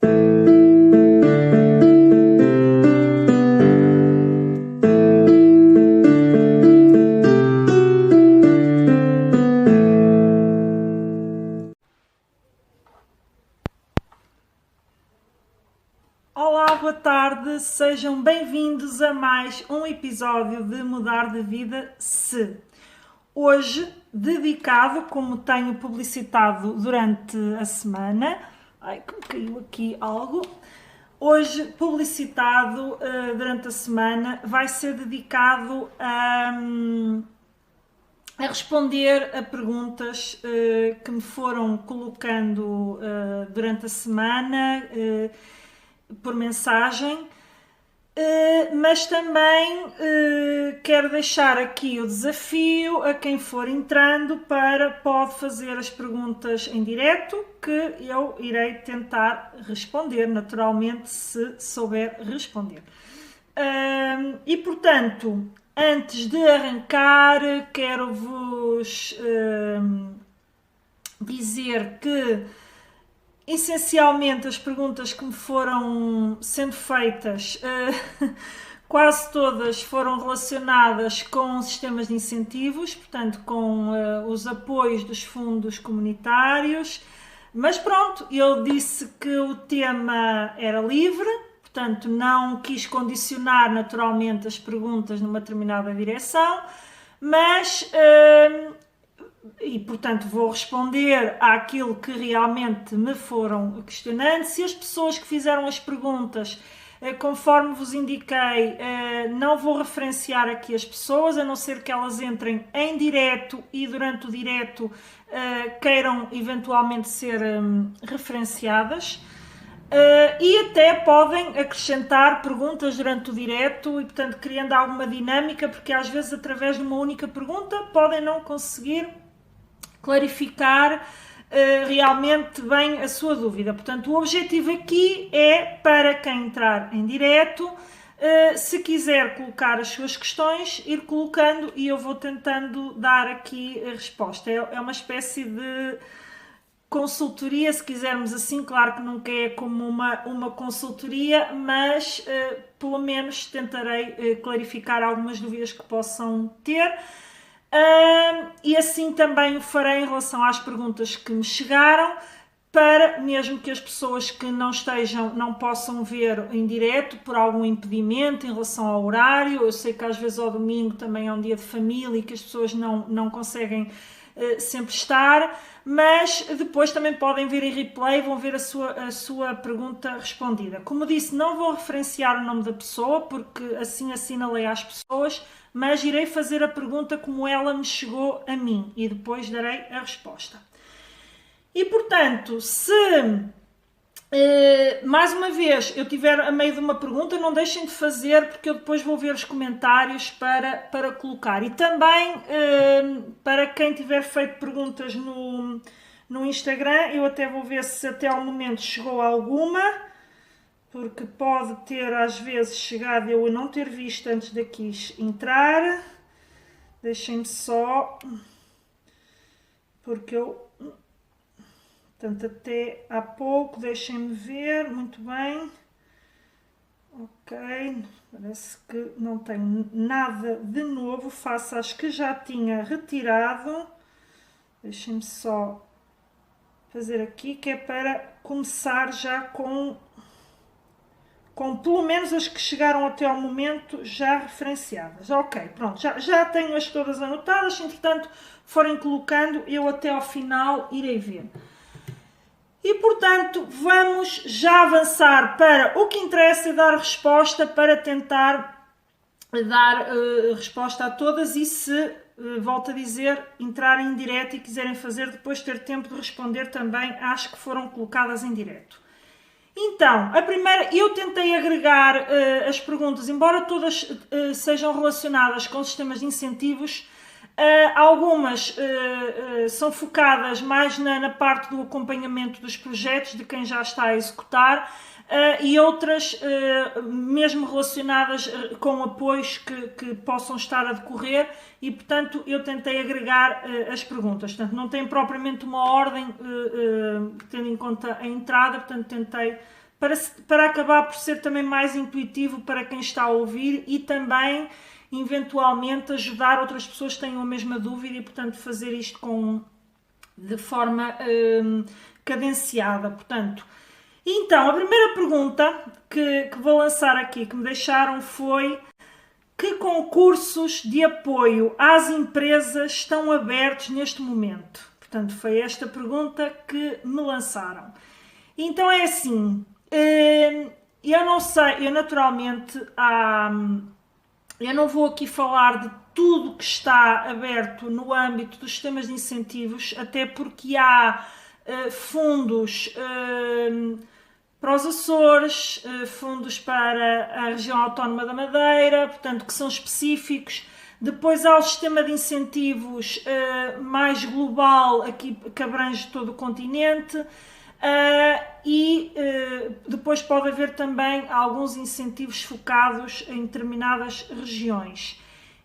Olá, boa tarde, sejam bem-vindos a mais um episódio de Mudar de Vida Se. Hoje, dedicado, como tenho publicitado durante a semana, que me caiu aqui algo, hoje publicitado durante a semana vai ser dedicado a responder a perguntas que me foram colocando durante a semana, por mensagem, mas também quero deixar aqui o desafio a quem for entrando pode fazer as perguntas em direto que eu irei tentar responder, naturalmente, se souber responder. E portanto, antes de arrancar, quero-vos dizer que essencialmente as perguntas que me foram sendo feitas, quase todas foram relacionadas com sistemas de incentivos, portanto com os apoios dos fundos comunitários, mas pronto, eu disse que o tema era livre, portanto não quis condicionar naturalmente as perguntas numa determinada direção, mas e portanto vou responder àquilo que realmente me foram questionando. Se as pessoas que fizeram as perguntas, conforme vos indiquei, não vou referenciar aqui as pessoas, a não ser que elas entrem em direto e durante o direto queiram eventualmente ser referenciadas. E até podem acrescentar perguntas durante o direto e, portanto, criando alguma dinâmica, porque às vezes através de uma única pergunta podem não conseguir clarificar realmente bem a sua dúvida. Portanto, o objetivo aqui é para quem entrar em direto, se quiser colocar as suas questões, ir colocando e eu vou tentando dar aqui a resposta. É uma espécie de consultoria, se quisermos assim, claro que nunca é como uma consultoria, mas pelo menos tentarei clarificar algumas dúvidas que possam ter. E assim também o farei em relação às perguntas que me chegaram, para mesmo que as pessoas que não possam ver em direto por algum impedimento em relação ao horário. Eu sei que às vezes ao domingo também é um dia de família e que as pessoas não conseguem sempre estar, mas depois também podem ver em replay, vão ver a sua pergunta respondida. Como disse, não vou referenciar o nome da pessoa, porque assim assinalei às pessoas, mas irei fazer a pergunta como ela me chegou a mim e depois darei a resposta. E portanto, se mais uma vez eu tiver a meio de uma pergunta, não deixem de fazer, porque eu depois vou ver os comentários para colocar. E também para quem tiver feito perguntas no Instagram, eu até vou ver se até ao momento chegou alguma, porque pode ter às vezes chegado eu não ter visto antes daqui entrar. Deixem-me só, porque eu, portanto, até há pouco, deixem-me ver, muito bem. Ok, parece que não tenho nada de novo, face às que já tinha retirado. Deixem-me só fazer aqui, que é para começar já com pelo menos as que chegaram até ao momento já referenciadas. Ok, pronto, já tenho as todas anotadas, se entretanto forem colocando, eu até ao final irei ver. E portanto vamos já avançar para o que interessa e dar resposta, para tentar dar resposta a todas. E se, volto a dizer, entrarem em direto e quiserem fazer, depois ter tempo de responder também às que foram colocadas em direto. Então, a primeira, eu tentei agregar as perguntas, embora todas sejam relacionadas com sistemas de incentivos, algumas são focadas mais na parte do acompanhamento dos projetos, de quem já está a executar, e outras mesmo relacionadas com apoios que possam estar a decorrer, e portanto eu tentei agregar as perguntas. Portanto, não tem propriamente uma ordem tendo em conta a entrada, portanto tentei para acabar por ser também mais intuitivo para quem está a ouvir e também, eventualmente, ajudar outras pessoas que tenham a mesma dúvida e, portanto, fazer isto de forma cadenciada. Portanto, então, a primeira pergunta que vou lançar aqui, que me deixaram, foi: que concursos de apoio às empresas estão abertos neste momento? Portanto, foi esta pergunta que me lançaram. Então é assim, eu não sei, eu naturalmente, eu não vou aqui falar de tudo que está aberto no âmbito dos sistemas de incentivos, até porque há fundos para os Açores, fundos para a região autónoma da Madeira, portanto, que são específicos. Depois há o sistema de incentivos mais global, aqui, que abrange todo o continente. Depois pode haver também alguns incentivos focados em determinadas regiões.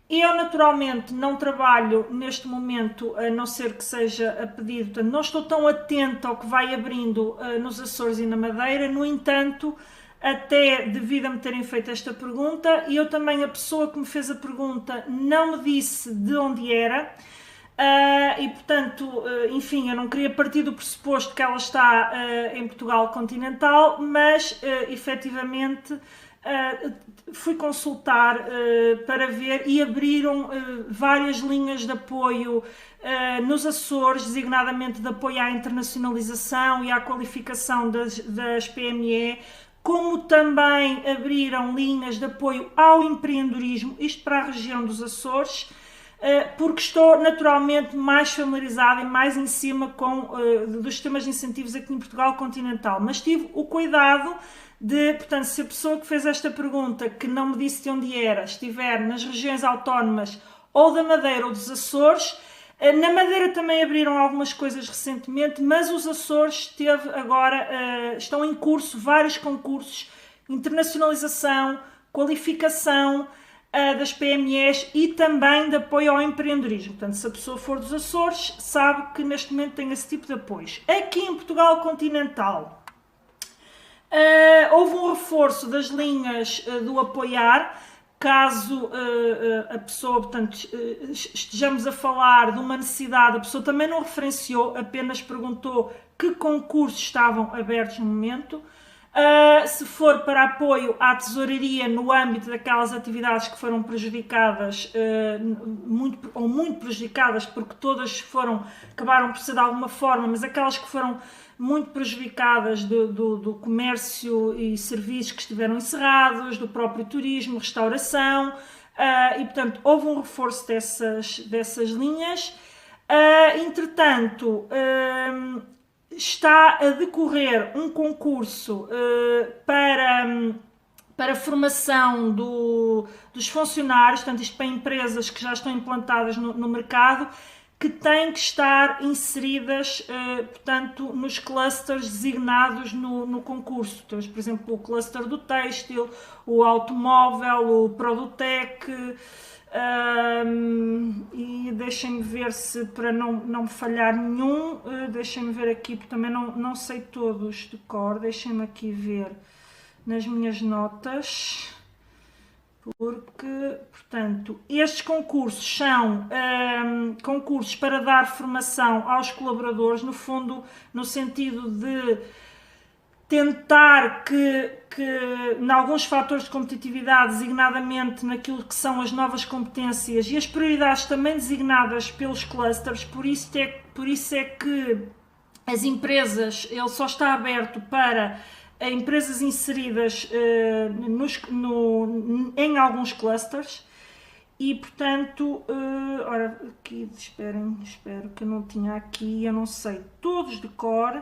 Eu, naturalmente, não trabalho neste momento, a não ser que seja a pedido, portanto, não estou tão atenta ao que vai abrindo nos Açores e na Madeira. No entanto, até devido a me terem feito esta pergunta, e eu também, a pessoa que me fez a pergunta não me disse de onde era, e portanto, enfim, eu não queria partir do pressuposto que ela está em Portugal continental, mas efetivamente fui consultar para ver, e abriram várias linhas de apoio nos Açores, designadamente de apoio à internacionalização e à qualificação das PME, como também abriram linhas de apoio ao empreendedorismo, isto para a região dos Açores, porque estou naturalmente mais familiarizada e mais em cima dos sistemas de incentivos aqui em Portugal continental, mas tive o cuidado de, portanto, se a pessoa que fez esta pergunta, que não me disse de onde era, estiver nas regiões autónomas ou da Madeira ou dos Açores. Na Madeira também abriram algumas coisas recentemente, mas os Açores estão em curso vários concursos, internacionalização, qualificação das PMEs e também de apoio ao empreendedorismo. Portanto, se a pessoa for dos Açores, sabe que neste momento tem esse tipo de apoios. Aqui em Portugal continental, houve um reforço das linhas do apoiar, caso a pessoa, portanto, estejamos a falar de uma necessidade. A pessoa também não referenciou, apenas perguntou que concursos estavam abertos no momento. Se for para apoio à tesouraria no âmbito daquelas atividades que foram prejudicadas, muito prejudicadas, porque todas acabaram por ser de alguma forma, mas aquelas que foram muito prejudicadas do comércio e serviços que estiveram encerrados, do próprio turismo, restauração, e portanto houve um reforço dessas linhas. Entretanto, está a decorrer um concurso para a formação dos funcionários, portanto isto para empresas que já estão implantadas no mercado, que têm que estar inseridas, portanto, nos clusters designados no concurso. Temos, por exemplo, o cluster do têxtil, o automóvel, o Produtec, e deixem-me ver se, para não me falhar nenhum, deixem-me ver aqui, porque também não sei todos de cor, deixem-me aqui ver nas minhas notas, porque, portanto, estes concursos são concursos para dar formação aos colaboradores, no fundo, no sentido de tentar que em alguns fatores de competitividade, designadamente naquilo que são as novas competências e as prioridades também designadas pelos clusters, por isso é que as empresas, ele só está aberto para empresas inseridas em alguns clusters. E portanto, ora, aqui, espero que eu não tinha aqui, eu não sei todos de cor,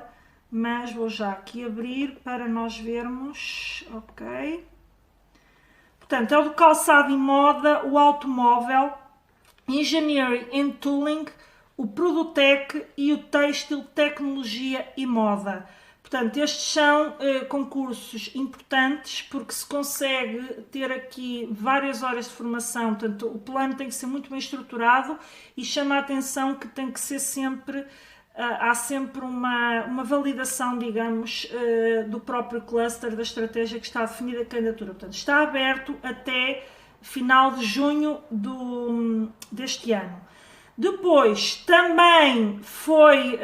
mas vou já aqui abrir para nós vermos. Ok. Portanto, é o do calçado e moda, o automóvel, engineering and tooling, o Produtec e o têxtil, tecnologia e moda. Portanto, estes são concursos importantes, porque se consegue ter aqui várias horas de formação. Portanto, o plano tem que ser muito bem estruturado e chama a atenção que tem que ser sempre há sempre uma validação, digamos, do próprio cluster, da estratégia que está definida a candidatura. Portanto, está aberto até final de junho deste ano. Depois, também foi,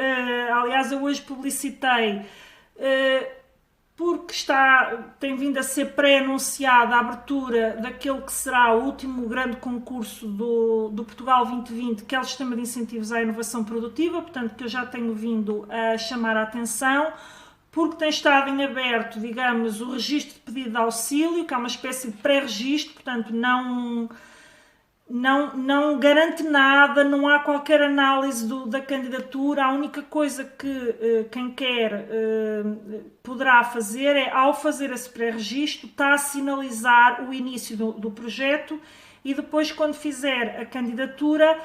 aliás, eu hoje publicitei, porque tem vindo a ser pré-anunciada a abertura daquele que será o último grande concurso do Portugal 2020, que é o Sistema de Incentivos à Inovação Produtiva, portanto, que eu já tenho vindo a chamar a atenção, porque tem estado em aberto, digamos, o registro de pedido de auxílio, que é uma espécie de pré-registro, portanto, não garante nada, não há qualquer análise da candidatura. A única coisa que quem quer poderá fazer é, ao fazer esse pré-registro, está a sinalizar o início do projeto, e depois, quando fizer a candidatura,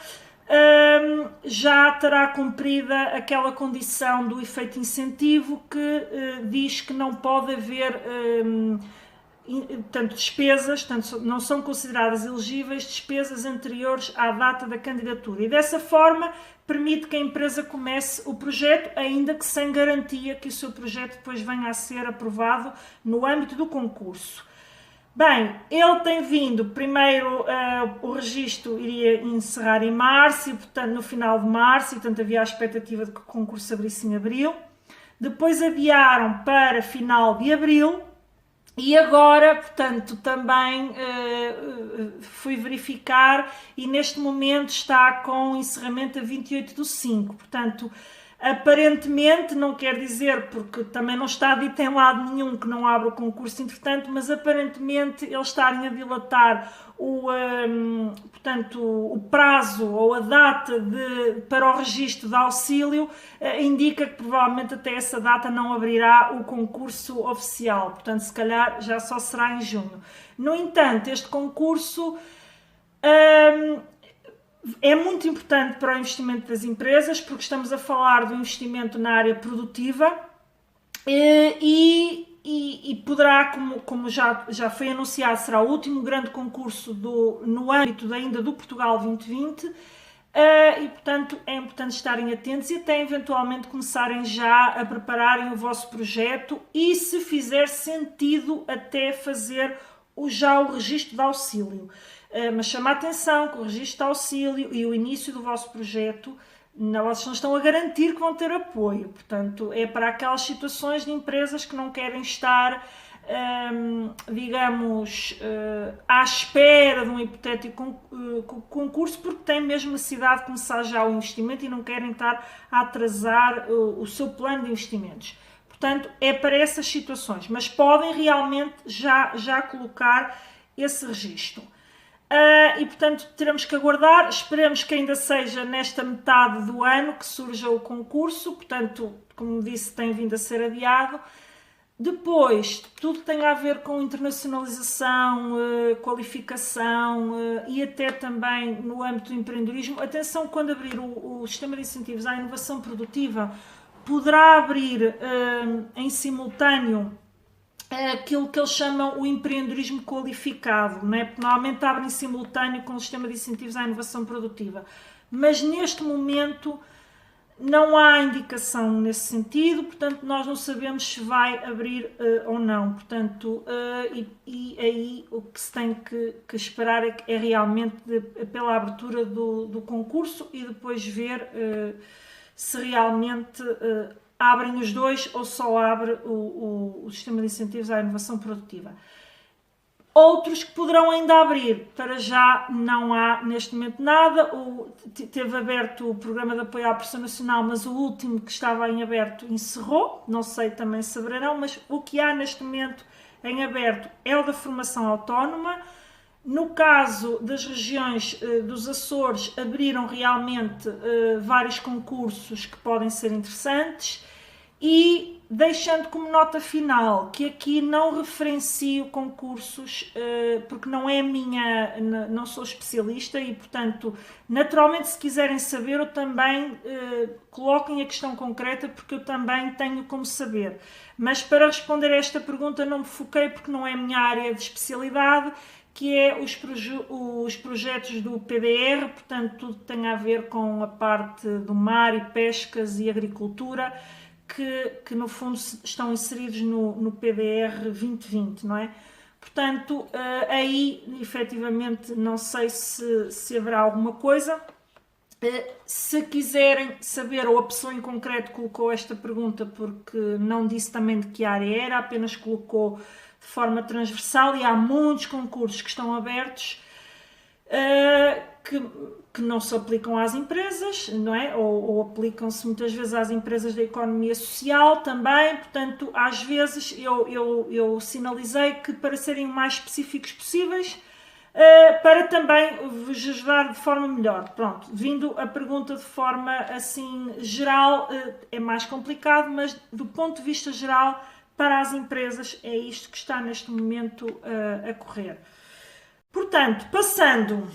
já terá cumprida aquela condição do efeito incentivo que diz que não pode haver portanto, despesas, portanto, não são consideradas elegíveis despesas anteriores à data da candidatura, e dessa forma permite que a empresa comece o projeto, ainda que sem garantia que o seu projeto depois venha a ser aprovado no âmbito do concurso. Bem, ele tem vindo, primeiro o registro iria encerrar em março, e portanto no final de março, e portanto havia a expectativa de que o concurso abrisse em abril. Depois adiaram para final de abril, e agora, portanto, também fui verificar, e neste momento está com encerramento a 28/5, portanto, aparentemente, não quer dizer, porque também não está dito em lado nenhum que não abra o concurso entretanto, mas aparentemente eles estarem a dilatar portanto, o prazo ou a data para o registro de auxílio indica que provavelmente até essa data não abrirá o concurso oficial, portanto se calhar já só será em junho. No entanto, este concurso é muito importante para o investimento das empresas, porque estamos a falar do investimento na área produtiva e poderá, como já foi anunciado, será o último grande concurso no âmbito ainda do Portugal 2020, e portanto é importante estarem atentos e até eventualmente começarem já a prepararem o vosso projeto, e se fizer sentido até fazer já o registro de auxílio. Mas chama a atenção que o registro de auxílio e o início do vosso projeto, vocês não estão a garantir que vão ter apoio, portanto é para aquelas situações de empresas que não querem estar, digamos, à espera de um hipotético concurso, porque têm mesmo necessidade de começar já o investimento e não querem estar a atrasar o seu plano de investimentos. Portanto, é para essas situações, mas podem realmente já colocar esse registro. E portanto teremos que aguardar, esperemos que ainda seja nesta metade do ano que surja o concurso, portanto, como disse, tem vindo a ser adiado. Depois, tudo tem a ver com internacionalização, qualificação e até também no âmbito do empreendedorismo. Atenção, quando abrir o sistema de incentivos à inovação produtiva, poderá abrir em simultâneo aquilo que eles chamam o empreendedorismo qualificado, não é? Porque normalmente abrem em simultâneo com o sistema de incentivos à inovação produtiva, mas neste momento não há indicação nesse sentido, portanto nós não sabemos se vai abrir ou não, portanto, e aí o que se tem que esperar é realmente pela abertura do concurso e depois ver se realmente abrem os dois ou só abre o sistema de incentivos à inovação produtiva. Outros que poderão ainda abrir, para já não há neste momento nada. Teve aberto o programa de apoio à pressão nacional, mas o último que estava em aberto encerrou, não sei também se abrirão, mas o que há neste momento em aberto é o da formação autónoma. No caso das regiões dos Açores, abriram realmente vários concursos que podem ser interessantes, e deixando como nota final que aqui não referencio concursos porque não é não sou especialista e, portanto, naturalmente, se quiserem saber, eu também coloquem a questão concreta, porque eu também tenho como saber. Mas para responder a esta pergunta não me foquei, porque não é a minha área de especialidade. que é os projetos do PDR, portanto tudo que tem a ver com a parte do mar e pescas e agricultura, que no fundo estão inseridos no PDR 2020, não é? Portanto, aí efetivamente não sei se haverá alguma coisa. Se quiserem saber, ou a pessoa em concreto colocou esta pergunta porque não disse também de que área era, apenas colocou de forma transversal, e há muitos concursos que estão abertos que não se aplicam às empresas, não é? Ou aplicam-se muitas vezes às empresas da economia social também. Portanto, às vezes eu sinalizei que, para serem o mais específicos possíveis, para também vos ajudar de forma melhor. Pronto, vindo a pergunta de forma assim geral, é mais complicado, mas do ponto de vista geral, para as empresas, é isto que está neste momento a correr. Portanto, passando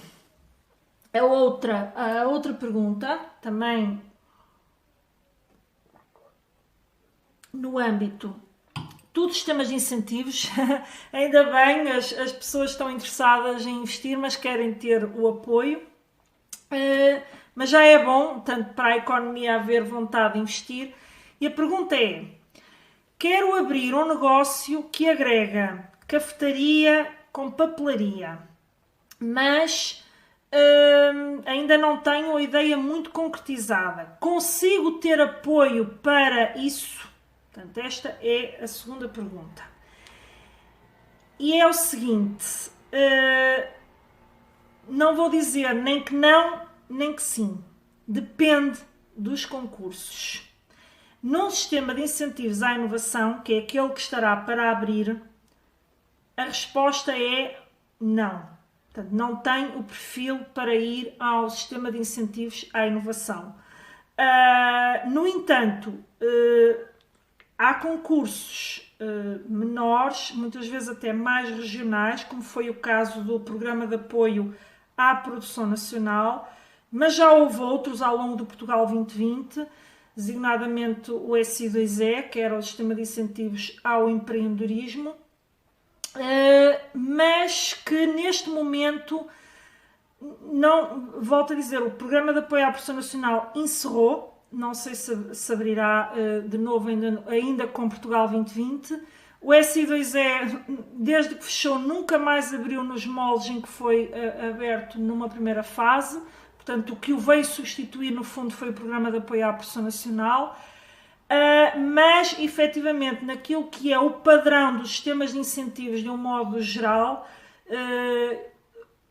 a outra pergunta, também no âmbito dos sistemas de incentivos. Ainda bem, as pessoas estão interessadas em investir, mas querem ter o apoio. Mas já é bom, tanto para a economia, haver vontade de investir. E a pergunta é: quero abrir um negócio que agrega cafetaria com papelaria, mas ainda não tenho a ideia muito concretizada. Consigo ter apoio para isso? Portanto, esta é a segunda pergunta. E é o seguinte, não vou dizer nem que não, nem que sim. Depende dos concursos. Num sistema de incentivos à inovação, que é aquele que estará para abrir, a resposta é não. Portanto, não tem o perfil para ir ao sistema de incentivos à inovação. No entanto, há concursos menores, muitas vezes até mais regionais, como foi o caso do Programa de Apoio à Produção Nacional, mas já houve outros ao longo do Portugal 2020, designadamente o SI2E, que era o Sistema de Incentivos ao Empreendedorismo, mas que neste momento, não, volto a dizer, o Programa de Apoio à Produção Nacional encerrou. Não sei se abrirá de novo ainda com Portugal 2020. O SI2E, desde que fechou, nunca mais abriu nos moldes em que foi aberto numa primeira fase. Portanto, o que o veio substituir, no fundo, foi o Programa de Apoio à Produção Nacional. Mas, efetivamente, naquilo que é o padrão dos sistemas de incentivos de um modo geral,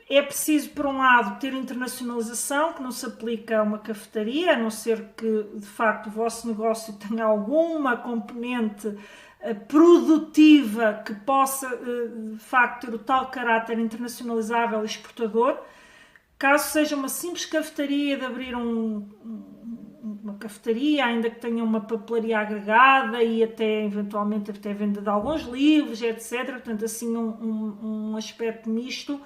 é preciso, por um lado, ter internacionalização, que não se aplica a uma cafetaria, a não ser que, de facto, o vosso negócio tenha alguma componente produtiva que possa, de facto, ter o tal caráter internacionalizável e exportador. Caso seja uma simples cafetaria, de abrir uma cafetaria, ainda que tenha uma papelaria agregada e até, eventualmente, até venda de alguns livros, etc. Portanto, assim, um aspecto misto.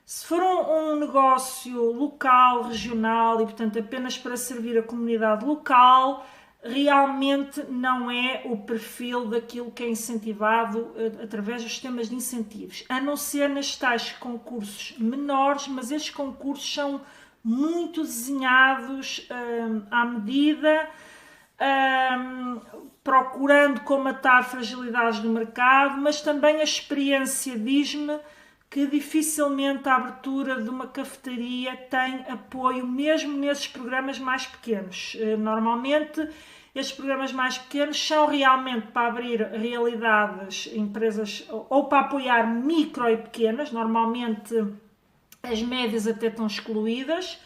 Se for um negócio local, regional e, portanto, apenas para servir a comunidade local, realmente não é o perfil daquilo que é incentivado através dos sistemas de incentivos, a não ser nestes tais concursos menores, mas estes concursos são muito desenhados à medida, procurando comatar fragilidades do mercado, mas também a experiência diz-me que dificilmente a abertura de uma cafetaria tem apoio, mesmo nesses programas mais pequenos. Normalmente, estes programas mais pequenos são realmente para abrir realidades, empresas, ou para apoiar micro e pequenas, normalmente as médias até estão excluídas,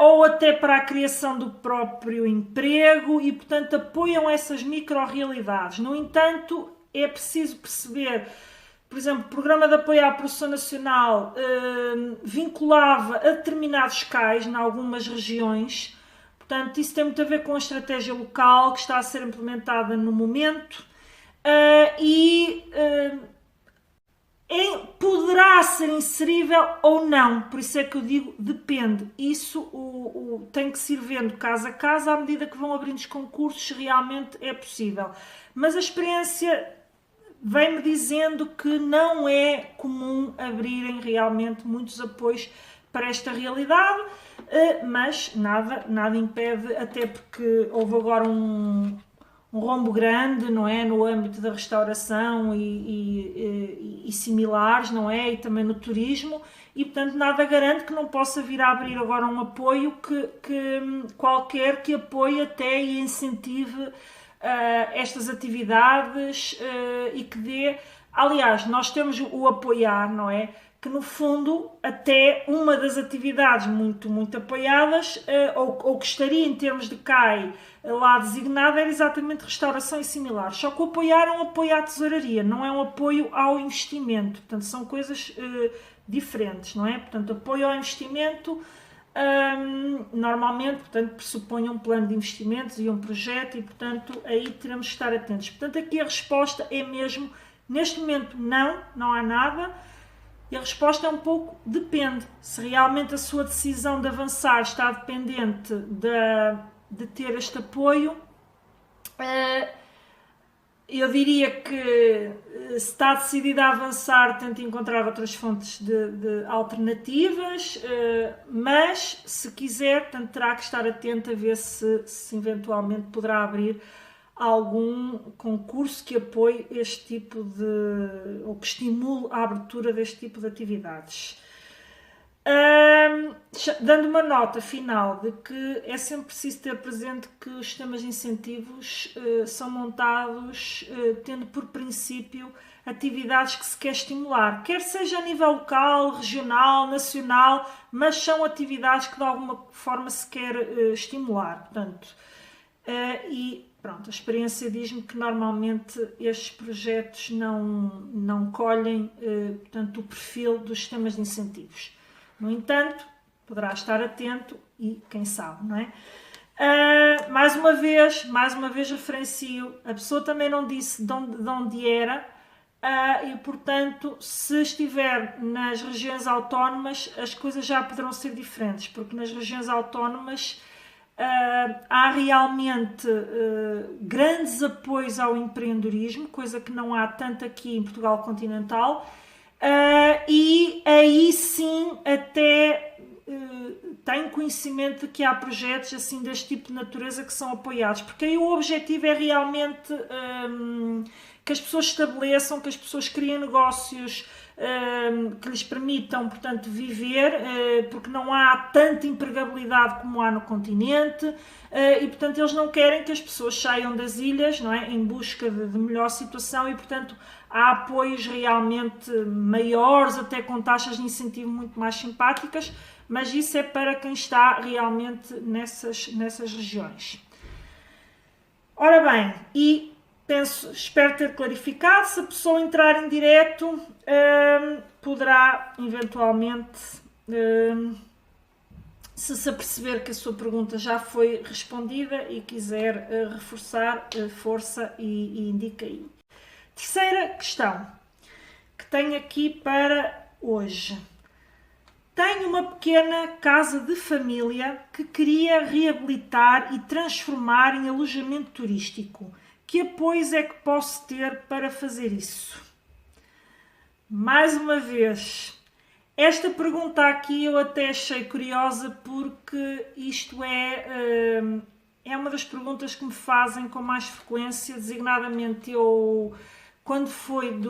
ou até para a criação do próprio emprego e, portanto, apoiam essas micro-realidades. No entanto, é preciso perceber. Por exemplo, o Programa de Apoio à Produção Nacional vinculava a determinados cais em algumas regiões. Portanto, isso tem muito a ver com a estratégia local que está a ser implementada no momento poderá ser inserível ou não. Por isso é que eu digo depende. Isso tem que se ir vendo caso a caso à medida que vão abrindo os concursos, se realmente é possível. Mas a experiência vem-me dizendo que não é comum abrirem realmente muitos apoios para esta realidade, mas nada impede, até porque houve agora um rombo grande, não é, no âmbito da restauração e similares, não é, e também no turismo, e portanto nada garante que não possa vir a abrir agora um apoio que qualquer que apoie até e incentive estas atividades e que dê, aliás, nós temos o apoiar, não é? Que no fundo até uma das atividades muito apoiadas ou que estaria em termos de CAI lá designada era exatamente restauração e similares, só que o apoiar é um apoio à tesouraria, não é um apoio ao investimento, portanto são coisas diferentes, não é? Portanto, apoio ao investimento normalmente, portanto, pressupõe um plano de investimentos e um projeto e, portanto, aí teremos que estar atentos. Portanto, aqui a resposta é mesmo, neste momento, não há nada. E a resposta é um pouco depende. Se realmente a sua decisão de avançar está dependente de ter este apoio, eu diria que se está decidida a avançar, tente encontrar outras fontes de alternativas, mas se quiser, portanto, terá que estar atento a ver se eventualmente poderá abrir algum concurso que apoie este tipo ou que estimule a abertura deste tipo de atividades. Dando uma nota final de que é sempre preciso ter presente que os sistemas de incentivos são montados tendo por princípio atividades que se quer estimular, quer seja a nível local, regional, nacional, mas são atividades que de alguma forma se quer estimular, portanto, e pronto, a experiência diz-me que normalmente estes projetos não colhem portanto, o perfil dos sistemas de incentivos. No entanto, poderá estar atento e quem sabe, não é? Mais uma vez referencio, a pessoa também não disse de onde era e, portanto, se estiver nas regiões autónomas, as coisas já poderão ser diferentes, porque nas regiões autónomas há realmente grandes apoios ao empreendedorismo, coisa que não há tanto aqui em Portugal continental, e aí sim até tenho conhecimento de que há projetos assim deste tipo de natureza que são apoiados, porque aí o objetivo é realmente que as pessoas estabeleçam, que as pessoas criem negócios que lhes permitam, portanto, viver, porque não há tanta empregabilidade como há no continente, e, portanto, eles não querem que as pessoas saiam das ilhas, não é, em busca de melhor situação, e, portanto, há apoios realmente maiores, até com taxas de incentivo muito mais simpáticas, mas isso é para quem está realmente nessas regiões. Ora bem, e espero ter clarificado. Se a pessoa entrar em direto, poderá eventualmente, se aperceber que a sua pergunta já foi respondida e quiser reforçar, força e indica aí. Terceira questão que tenho aqui para hoje. Tenho uma pequena casa de família que queria reabilitar e transformar em alojamento turístico. Que apoios é que posso ter para fazer isso? Mais uma vez, esta pergunta aqui eu até achei curiosa porque isto é uma das perguntas que me fazem com mais frequência, designadamente quando foi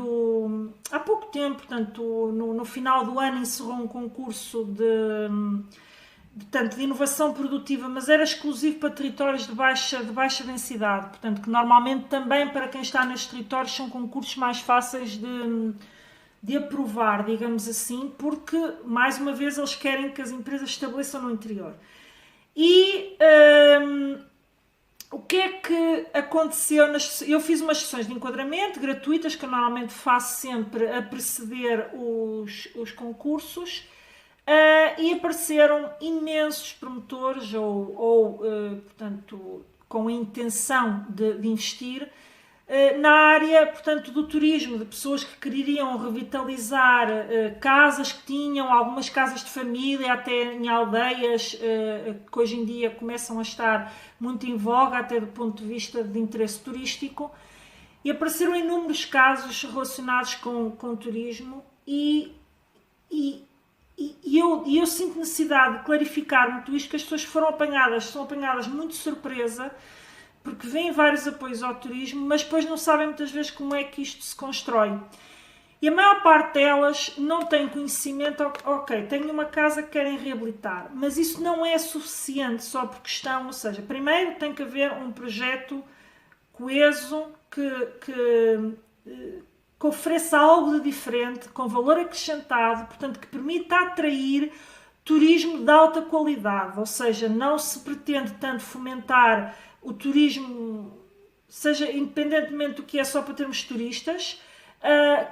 há pouco tempo, portanto, no final do ano encerrou um concurso de inovação produtiva, mas era exclusivo para territórios de baixa densidade, portanto, que normalmente também para quem está nestes territórios são concursos mais fáceis de aprovar, digamos assim, porque, mais uma vez, eles querem que as empresas estabeleçam no interior. E o que é que aconteceu? Eu fiz umas sessões de enquadramento gratuitas, que eu normalmente faço sempre a preceder os concursos, e apareceram imensos promotores portanto, com a intenção de investir na área, portanto, do turismo, de pessoas que queriam revitalizar casas que tinham, algumas casas de família, até em aldeias que hoje em dia começam a estar muito em voga, até do ponto de vista de interesse turístico. E apareceram inúmeros casos relacionados com o turismo e, eu sinto necessidade de clarificar muito isto, que as pessoas são apanhadas muito de surpresa, porque vêm vários apoios ao turismo, mas depois não sabem muitas vezes como é que isto se constrói. E a maior parte delas não tem conhecimento. Ok, tenho uma casa que querem reabilitar, mas isso não é suficiente só porque estão, ou seja, primeiro tem que haver um projeto coeso que ofereça algo de diferente, com valor acrescentado, portanto que permita atrair turismo de alta qualidade, ou seja, não se pretende tanto fomentar o turismo, seja independentemente do que é só para termos turistas,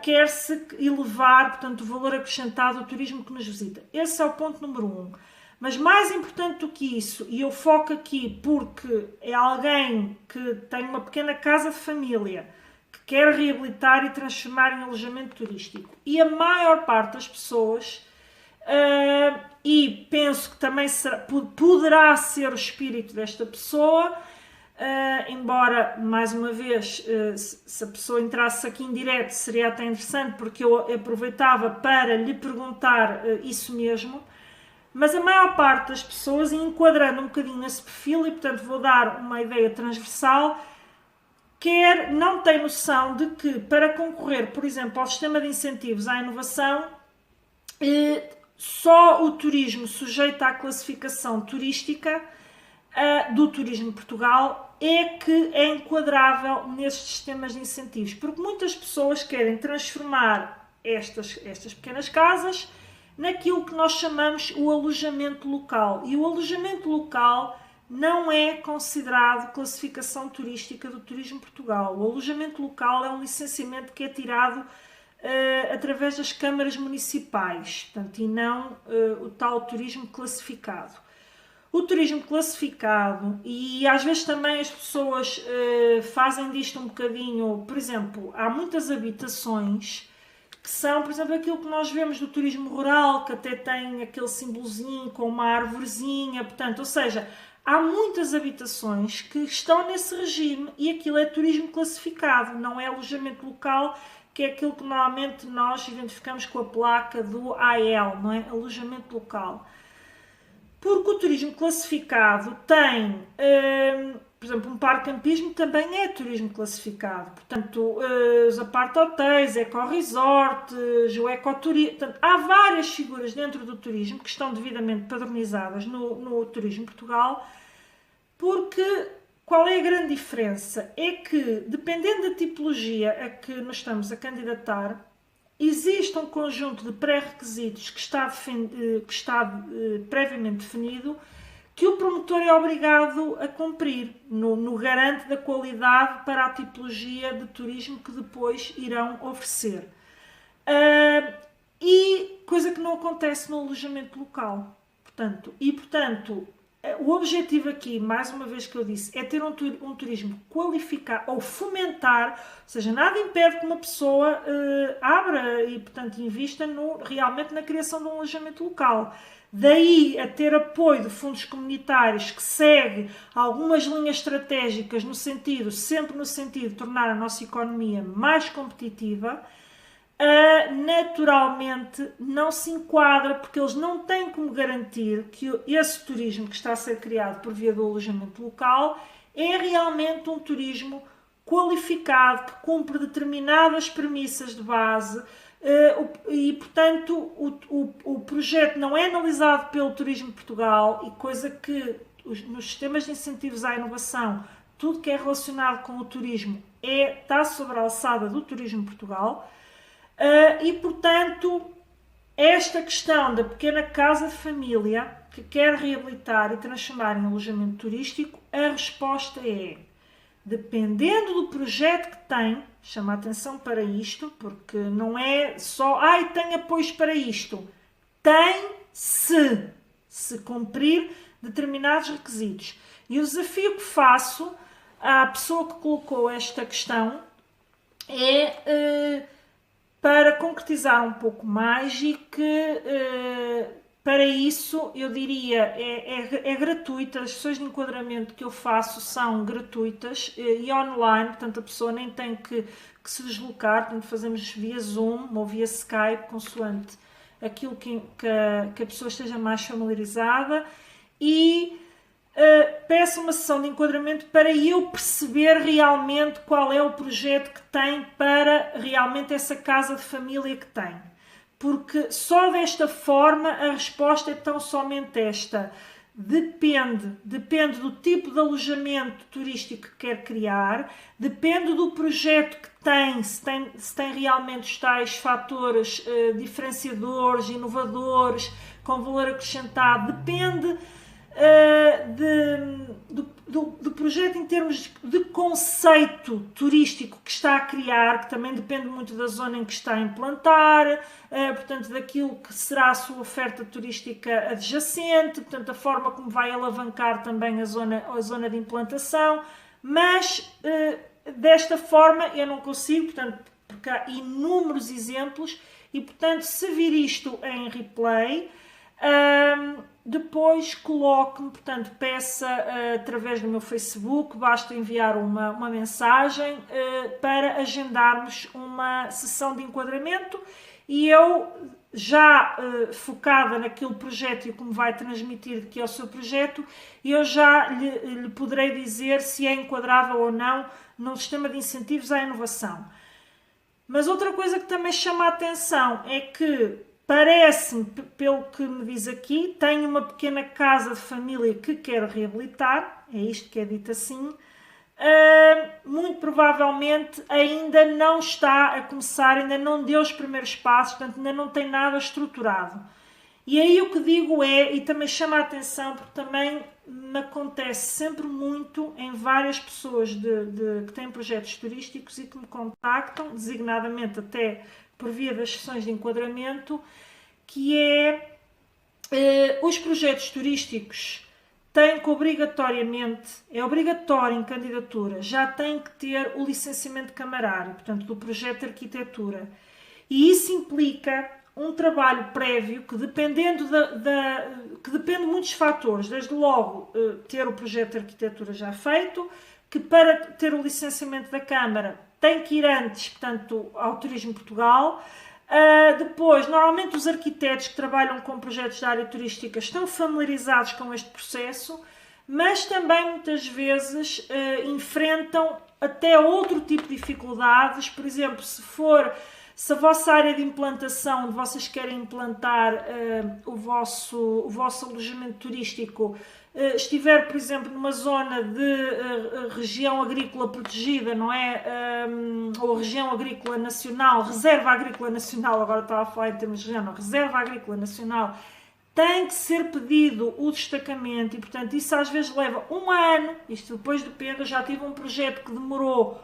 quer-se elevar, portanto, o valor acrescentado do turismo que nos visita. Esse é o ponto número 1. Mas mais importante do que isso, e eu foco aqui porque é alguém que tem uma pequena casa de família, que quer reabilitar e transformar em alojamento turístico. E a maior parte das pessoas, e penso que também poderá ser o espírito desta pessoa, embora, mais uma vez, se a pessoa entrasse aqui em direto seria até interessante, porque eu aproveitava para lhe perguntar isso mesmo, mas a maior parte das pessoas, enquadrando um bocadinho nesse perfil, e portanto vou dar uma ideia transversal, não tem noção de que para concorrer, por exemplo, ao sistema de incentivos à inovação, só o turismo sujeito à classificação turística do Turismo Portugal é que é enquadrável nestes sistemas de incentivos, porque muitas pessoas querem transformar estas pequenas casas naquilo que nós chamamos o alojamento local, e o alojamento local não é considerado classificação turística do Turismo Portugal. O alojamento local é um licenciamento que é tirado através das câmaras municipais, portanto, e não o tal turismo classificado. O turismo classificado, e às vezes também as pessoas fazem disto um bocadinho, por exemplo, há muitas habitações que são, por exemplo, aquilo que nós vemos do turismo rural, que até tem aquele símbolozinho com uma árvorezinha, portanto, ou seja, há muitas habitações que estão nesse regime e aquilo é turismo classificado, não é alojamento local, que é aquilo que normalmente nós identificamos com a placa do AL, não é? Alojamento local. Porque o turismo classificado tem, por exemplo, um parque campismo também é turismo classificado. Portanto, os apart-hotéis, eco-resorts, o ecoturismo. Portanto, há várias figuras dentro do turismo que estão devidamente padronizadas no Turismo Portugal, porque qual é a grande diferença? É que, dependendo da tipologia a que nos estamos a candidatar, existe um conjunto de pré-requisitos que está previamente definido, que o promotor é obrigado a cumprir no garante da qualidade para a tipologia de turismo que depois irão oferecer. E coisa que não acontece no alojamento local. Portanto, o objetivo aqui, mais uma vez que eu disse, é ter um turismo qualificado ou fomentar, ou seja, nada impede que uma pessoa abra e, portanto, invista realmente na criação de um alojamento local. Daí a ter apoio de fundos comunitários que segue algumas linhas estratégicas sempre no sentido de tornar a nossa economia mais competitiva, naturalmente não se enquadra, porque eles não têm como garantir que esse turismo que está a ser criado por via do alojamento local é realmente um turismo qualificado, que cumpre determinadas premissas de base, e portanto o projeto não é analisado pelo Turismo Portugal, e coisa que nos sistemas de incentivos à inovação, tudo que é relacionado com o turismo está sobre a alçada do Turismo Portugal. E portanto, esta questão da pequena casa de família que quer reabilitar e transformar em alojamento turístico, a resposta é, dependendo do projeto que tem, chama a atenção para isto, porque não é só, tem apoios para isto, tem se cumprir determinados requisitos. E o desafio que faço à pessoa que colocou esta questão é para concretizar um pouco mais e que para isso, eu diria, é gratuita, as sessões de enquadramento que eu faço são gratuitas e online, portanto a pessoa nem tem que se deslocar, portanto fazemos via Zoom ou via Skype, consoante aquilo que a pessoa esteja mais familiarizada, e peço uma sessão de enquadramento para eu perceber realmente qual é o projeto que tem para realmente essa casa de família que tem. Porque só desta forma a resposta é tão somente esta. Depende do tipo de alojamento turístico que quer criar, depende do projeto que tem, se tem realmente os tais fatores diferenciadores, inovadores, com valor acrescentado, depende do projeto em termos de conceito turístico que está a criar, que também depende muito da zona em que está a implantar, portanto daquilo que será a sua oferta turística adjacente, portanto a forma como vai alavancar também a zona de implantação, mas desta forma eu não consigo, portanto, porque há inúmeros exemplos e portanto se vir isto em replay, depois coloque-me, portanto, peça através do meu Facebook, basta enviar uma mensagem para agendarmos uma sessão de enquadramento e eu, já focada naquele projeto e como vai transmitir que é o seu projeto, eu já lhe poderei dizer se é enquadrável ou não no sistema de incentivos à inovação. Mas outra coisa que também chama a atenção é que parece-me, pelo que me diz aqui, tenho uma pequena casa de família que quero reabilitar, é isto que é dito assim, muito provavelmente ainda não está a começar, ainda não deu os primeiros passos, portanto ainda não tem nada estruturado. E aí o que digo é, e também chama a atenção, porque também me acontece sempre muito em várias pessoas que têm projetos turísticos e que me contactam, designadamente até por via das sessões de enquadramento, que é os projetos turísticos têm que obrigatoriamente, é obrigatório em candidatura, já têm que ter o licenciamento camarário, portanto do projeto de arquitetura. E isso implica um trabalho prévio que dependendo que depende de muitos fatores, desde logo ter o projeto de arquitetura já feito, que para ter o licenciamento da Câmara tem que ir antes, portanto, ao Turismo Portugal. Depois, normalmente os arquitetos que trabalham com projetos da área turística estão familiarizados com este processo, mas também muitas vezes enfrentam até outro tipo de dificuldades. Por exemplo, se a vossa área de implantação, onde vocês querem implantar o vosso alojamento turístico, estiver, por exemplo, numa zona de região agrícola protegida, não é? Ou região agrícola nacional, reserva agrícola nacional, agora estava a falar em termos de região, não, reserva agrícola nacional, tem que ser pedido o destacamento e, portanto, isso às vezes leva um ano, isto depois depende, eu já tive um projeto que demorou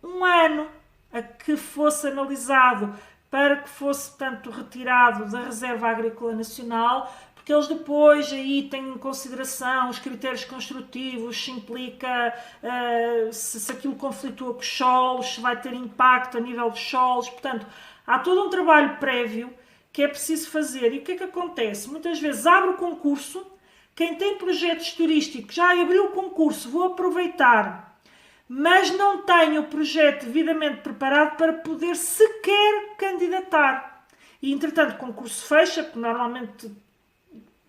um ano a que fosse analisado para que fosse, portanto, retirado da Reserva Agrícola Nacional, porque eles depois aí têm em consideração os critérios construtivos, se implica se aquilo conflitua com os solos, se vai ter impacto a nível dos solos, portanto, há todo um trabalho prévio que é preciso fazer. E o que é que acontece? Muitas vezes abre o concurso, quem tem projetos turísticos já abriu o concurso, vou aproveitar, mas não tem o projeto devidamente preparado para poder sequer candidatar. E, entretanto, o concurso fecha, porque normalmente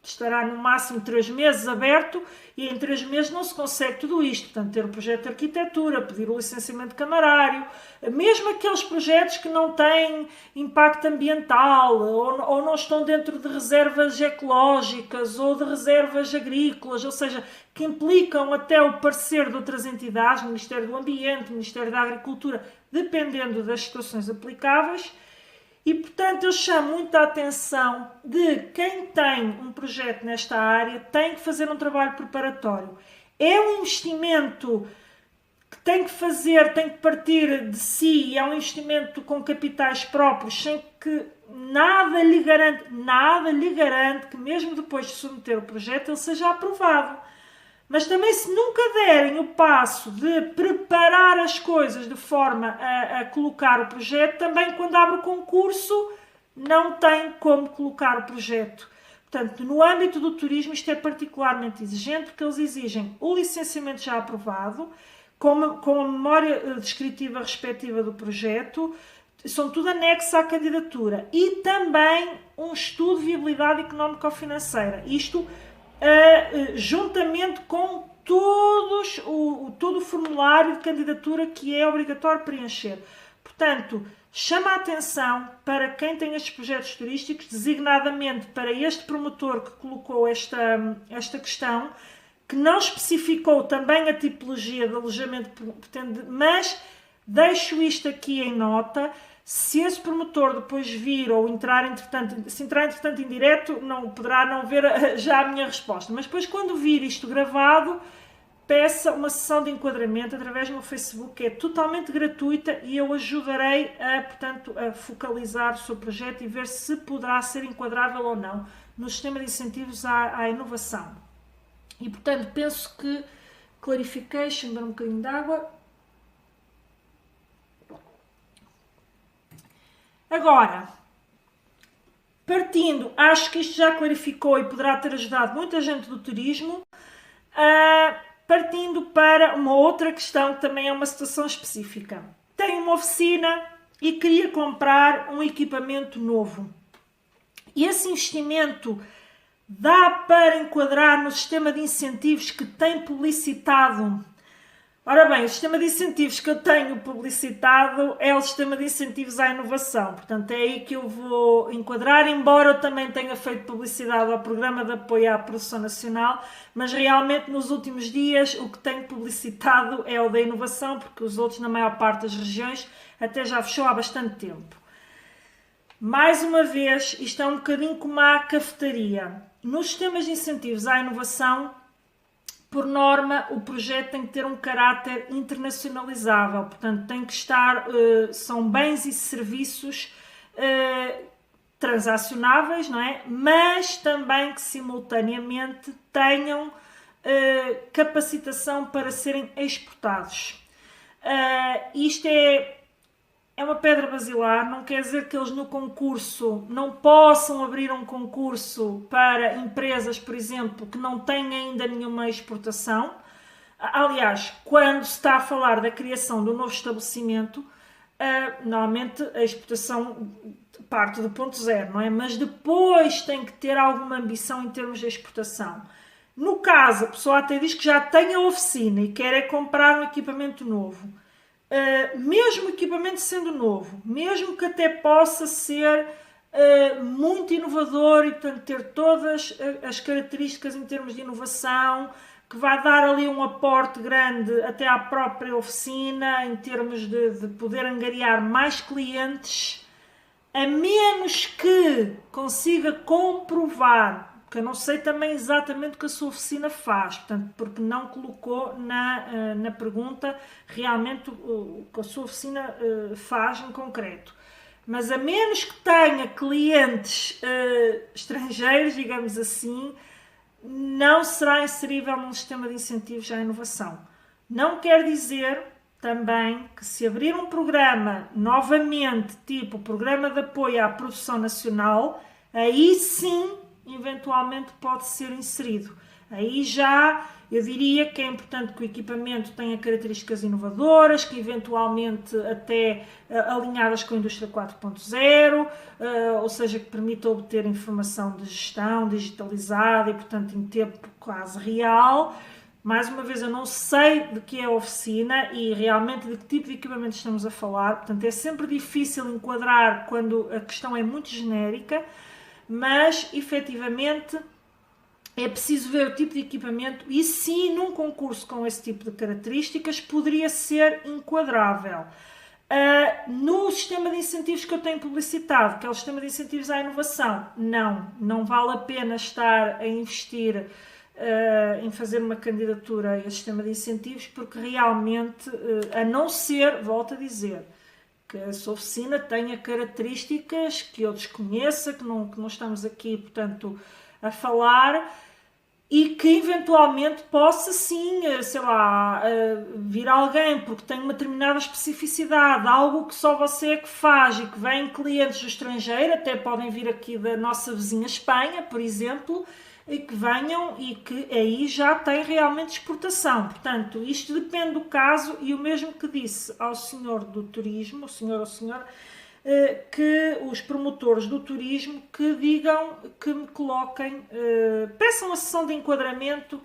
estará no máximo 3 meses aberto e em 3 meses não se consegue tudo isto. Portanto, ter o projeto de arquitetura, pedir o licenciamento camarário, mesmo aqueles projetos que não têm impacto ambiental ou não estão dentro de reservas ecológicas ou de reservas agrícolas, ou seja, que implicam até o parecer de outras entidades, Ministério do Ambiente, Ministério da Agricultura, dependendo das situações aplicáveis. E, portanto, eu chamo muita atenção de quem tem um projeto nesta área tem que fazer um trabalho preparatório. É um investimento que tem que fazer, tem que partir de si, é um investimento com capitais próprios, sem que nada lhe garante que mesmo depois de submeter o projeto ele seja aprovado. Mas também se nunca derem o passo de preparar as coisas de forma a colocar o projeto, também quando abre o concurso não tem como colocar o projeto. Portanto, no âmbito do turismo isto é particularmente exigente, porque eles exigem o licenciamento já aprovado, com a memória descritiva respectiva do projeto, são tudo anexos à candidatura, e também um estudo de viabilidade económico-financeira. Isto juntamente com todo o formulário de candidatura que é obrigatório preencher. Portanto, chama a atenção para quem tem estes projetos turísticos, designadamente para este promotor que colocou esta questão, que não especificou também a tipologia de alojamento que pretende, mas deixo isto aqui em nota. Se esse promotor depois vir ou entrar entretanto em direto, poderá não ver já a minha resposta. Mas depois, quando vir isto gravado, peça uma sessão de enquadramento através do meu Facebook, que é totalmente gratuita, e eu ajudarei a focalizar o seu projeto e ver se poderá ser enquadrável ou não no sistema de incentivos à inovação. E, portanto, penso que clarifiquei. Deixa-me dar um bocadinho de água. Agora, partindo, acho que isto já clarificou e poderá ter ajudado muita gente do turismo, partindo para uma outra questão que também é uma situação específica. Tenho uma oficina e queria comprar um equipamento novo. E esse investimento dá para enquadrar no sistema de incentivos que tem publicitado? Ora bem, o sistema de incentivos que eu tenho publicitado é o sistema de incentivos à inovação. Portanto, é aí que eu vou enquadrar, embora eu também tenha feito publicidade ao Programa de Apoio à Produção Nacional, mas realmente nos últimos dias o que tenho publicitado é o da inovação, porque os outros, na maior parte das regiões, até já fechou há bastante tempo. Mais uma vez, isto é um bocadinho como a cafetaria. Nos sistemas de incentivos à inovação, por norma, o projeto tem que ter um caráter internacionalizável, portanto, tem que estar, são bens e serviços transacionáveis, não é? Mas também que simultaneamente tenham capacitação para serem exportados. Isto é uma pedra basilar, não quer dizer que eles no concurso não possam abrir um concurso para empresas, por exemplo, que não têm ainda nenhuma exportação. Aliás, quando se está a falar da criação de um novo estabelecimento, normalmente a exportação parte do ponto zero, não é? Mas depois tem que ter alguma ambição em termos de exportação. No caso, a pessoa até diz que já tem a oficina e quer é comprar um equipamento novo. Mesmo o equipamento sendo novo, mesmo que até possa ser muito inovador e, portanto, ter todas as características em termos de inovação, que vai dar ali um aporte grande até à própria oficina, em termos de poder angariar mais clientes, a menos que consiga comprovar, porque eu não sei também exatamente o que a sua oficina faz, portanto, porque não colocou na pergunta realmente o que a sua oficina faz em concreto. Mas a menos que tenha clientes estrangeiros, digamos assim, não será inserível num sistema de incentivos à inovação. Não quer dizer também que se abrir um programa novamente, tipo Programa de Apoio à Produção Nacional, aí sim eventualmente pode ser inserido. Aí já eu diria que é importante que o equipamento tenha características inovadoras, que eventualmente até alinhadas com a indústria 4.0, ou seja, que permita obter informação de gestão digitalizada e, portanto, em tempo quase real. Mais uma vez, eu não sei de que é a oficina e realmente de que tipo de equipamento estamos a falar, portanto, é sempre difícil enquadrar quando a questão é muito genérica, mas, efetivamente, é preciso ver o tipo de equipamento e se num concurso com esse tipo de características poderia ser enquadrável. No sistema de incentivos que eu tenho publicitado, que é o sistema de incentivos à inovação, não vale a pena estar a investir em fazer uma candidatura a este sistema de incentivos, porque realmente, a não ser, volto a dizer, que a sua oficina tenha características que eu desconheça, que não estamos aqui, portanto, a falar, e que eventualmente possa sim, sei lá, vir alguém porque tem uma determinada especificidade, algo que só você é que faz e que vêm clientes do estrangeiro, até podem vir aqui da nossa vizinha Espanha, por exemplo, e que venham e que aí já tem realmente exportação. Portanto, isto depende do caso e o mesmo que disse ao senhor do turismo, o senhor ou senhora, que os promotores do turismo que digam, que me coloquem, peçam a sessão de enquadramento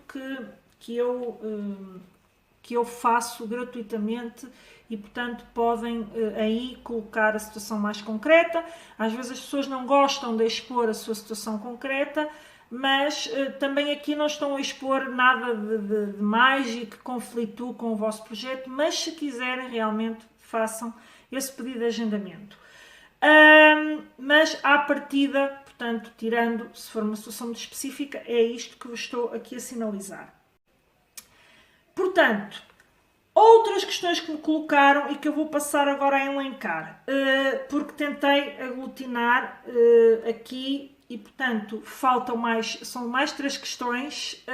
que eu faço gratuitamente e, portanto, podem aí colocar a situação mais concreta. Às vezes as pessoas não gostam de expor a sua situação concreta, mas também aqui não estão a expor nada de mais e que conflitue com o vosso projeto, mas se quiserem realmente façam esse pedido de agendamento. Mas à partida, portanto, tirando se for uma situação muito específica, é isto que vos estou aqui a sinalizar. Portanto, outras questões que me colocaram e que eu vou passar agora a elencar, porque tentei aglutinar aqui e, portanto, são mais 3 questões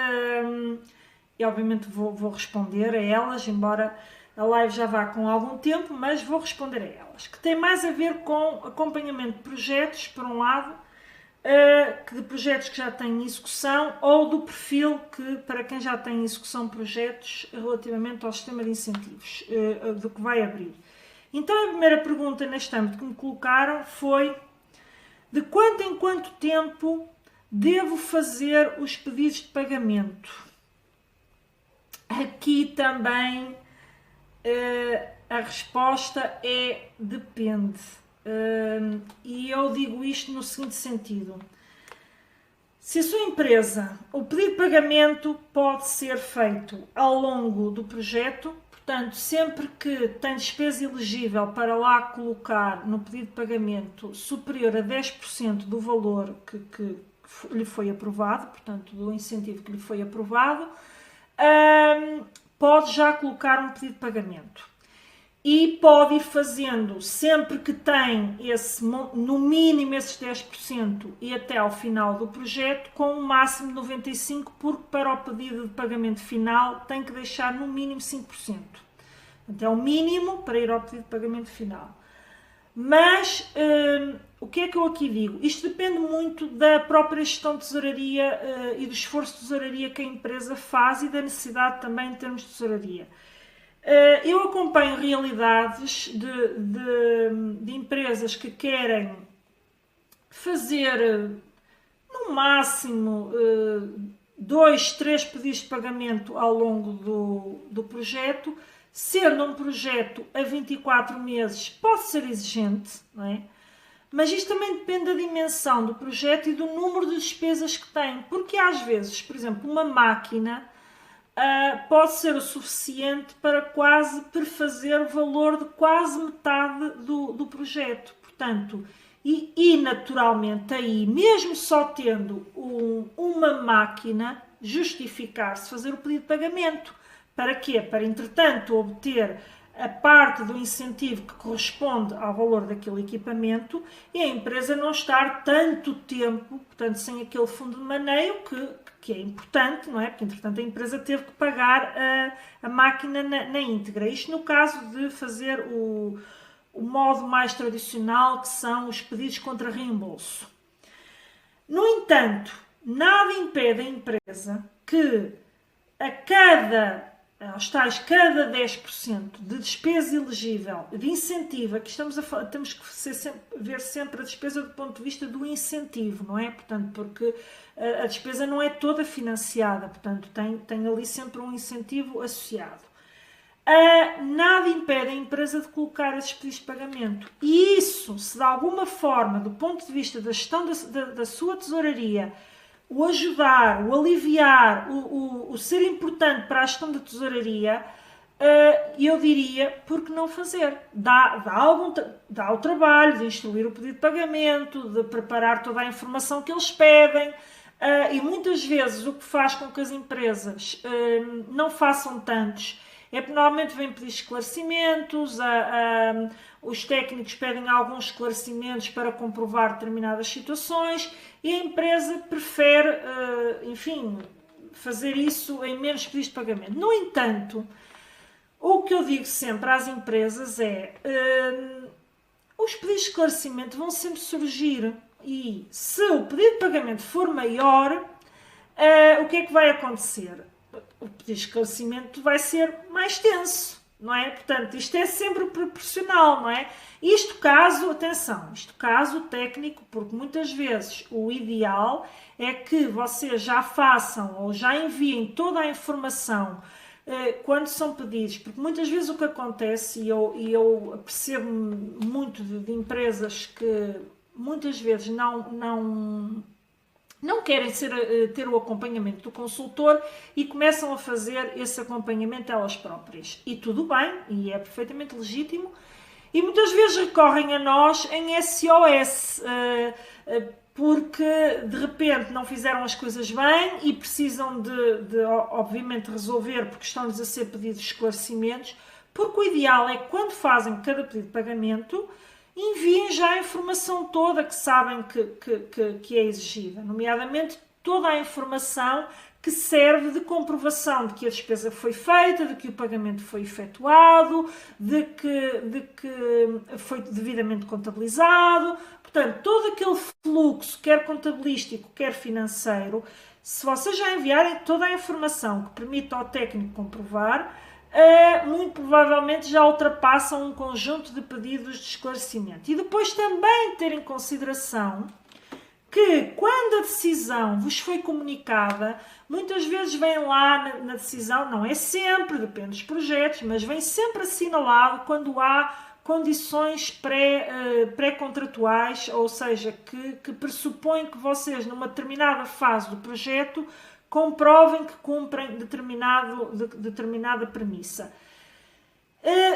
e obviamente vou responder a elas, embora a live já vá com algum tempo, mas vou responder a elas, que tem mais a ver com acompanhamento de projetos, por um lado, de projetos que já têm em execução ou do perfil que, para quem já tem em execução projetos relativamente ao sistema de incentivos, do que vai abrir. Então a primeira pergunta neste âmbito que me colocaram foi: de quanto em quanto tempo devo fazer os pedidos de pagamento? Aqui também a resposta é depende. E eu digo isto no seguinte sentido: se a sua empresa, o pedido de pagamento pode ser feito ao longo do projeto, portanto, sempre que tem despesa elegível para lá colocar no pedido de pagamento superior a 10% do valor que lhe foi aprovado, portanto, do incentivo que lhe foi aprovado, pode já colocar um pedido de pagamento. E pode ir fazendo sempre que tem no mínimo esses 10% e até ao final do projeto, com um máximo de 95%, porque para o pedido de pagamento final tem que deixar no mínimo 5%. Portanto, é o mínimo para ir ao pedido de pagamento final. Mas o que é que eu aqui digo? Isto depende muito da própria gestão de tesouraria e do esforço de tesouraria que a empresa faz e da necessidade também em termos de tesouraria. Eu acompanho realidades de empresas que querem fazer no máximo 2, 3 pedidos de pagamento ao longo do projeto. Sendo um projeto a 24 meses pode ser exigente, não é? Mas isto também depende da dimensão do projeto e do número de despesas que tem, porque às vezes, por exemplo, uma máquina pode ser o suficiente para quase perfazer o valor de quase metade do projeto. Portanto, e naturalmente aí, mesmo só tendo uma máquina, justificar-se fazer o pedido de pagamento. Para quê? Para, entretanto, obter a parte do incentivo que corresponde ao valor daquele equipamento e a empresa não estar tanto tempo, portanto, sem aquele fundo de maneio que é importante, não é? Porque, entretanto, a empresa teve que pagar a máquina na íntegra. Isto no caso de fazer o modo mais tradicional, que são os pedidos contra reembolso. No entanto, nada impede a empresa que cada 10% de despesa elegível, de incentivo, aqui temos que ver sempre a despesa do ponto de vista do incentivo, não é? Portanto, porque a despesa não é toda financiada, portanto, tem ali sempre um incentivo associado. Nada impede a empresa de colocar esses pedidos de pagamento. E isso, se de alguma forma, do ponto de vista da gestão da sua tesouraria, o ajudar, o aliviar, o ser importante para a gestão da tesouraria, eu diria, por que não fazer? Dá o trabalho de instruir o pedido de pagamento, de preparar toda a informação que eles pedem, e muitas vezes o que faz com que as empresas não façam tantos é que normalmente vêm pedir esclarecimentos, os técnicos pedem alguns esclarecimentos para comprovar determinadas situações e a empresa prefere, enfim, fazer isso em menos pedidos de pagamento. No entanto, o que eu digo sempre às empresas é os pedidos de esclarecimento vão sempre surgir e se o pedido de pagamento for maior, o que é que vai acontecer? O pedido de esclarecimento vai ser mais tenso, não é? Portanto, isto é sempre proporcional, não é? Isto caso, atenção, isto caso técnico, porque muitas vezes o ideal é que vocês já façam ou já enviem toda a informação quando são pedidos, porque muitas vezes o que acontece, e eu percebo muito de empresas que muitas vezes não querem ter o acompanhamento do consultor e começam a fazer esse acompanhamento elas próprias. E tudo bem, e é perfeitamente legítimo, e muitas vezes recorrem a nós em SOS, porque de repente não fizeram as coisas bem e precisam de obviamente resolver, porque estão-lhes a ser pedidos esclarecimentos, porque o ideal é que quando fazem cada pedido de pagamento, enviem já a informação toda que sabem que é exigida, nomeadamente toda a informação que serve de comprovação de que a despesa foi feita, de que o pagamento foi efetuado, de que foi devidamente contabilizado. Portanto, todo aquele fluxo, quer contabilístico, quer financeiro, se vocês já enviarem toda a informação que permita ao técnico comprovar, muito provavelmente já ultrapassam um conjunto de pedidos de esclarecimento. E depois também ter em consideração que quando a decisão vos foi comunicada, muitas vezes vem lá na decisão, não é sempre, depende dos projetos, mas vem sempre assinalado quando há condições pré-contratuais, ou seja, que pressupõem que vocês numa determinada fase do projeto comprovem que cumprem determinada premissa.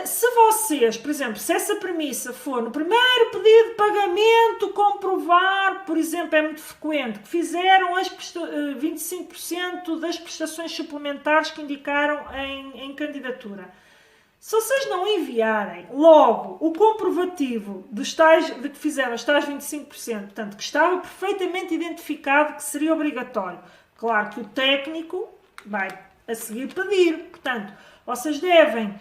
Se vocês, por exemplo, se essa premissa for no primeiro pedido de pagamento comprovar, por exemplo, é muito frequente, que fizeram 25% das prestações suplementares que indicaram em candidatura. Se vocês não enviarem logo o comprovativo de que fizeram os tais 25%, portanto, que estava perfeitamente identificado que seria obrigatório, claro que o técnico vai a seguir pedir. Portanto, vocês devem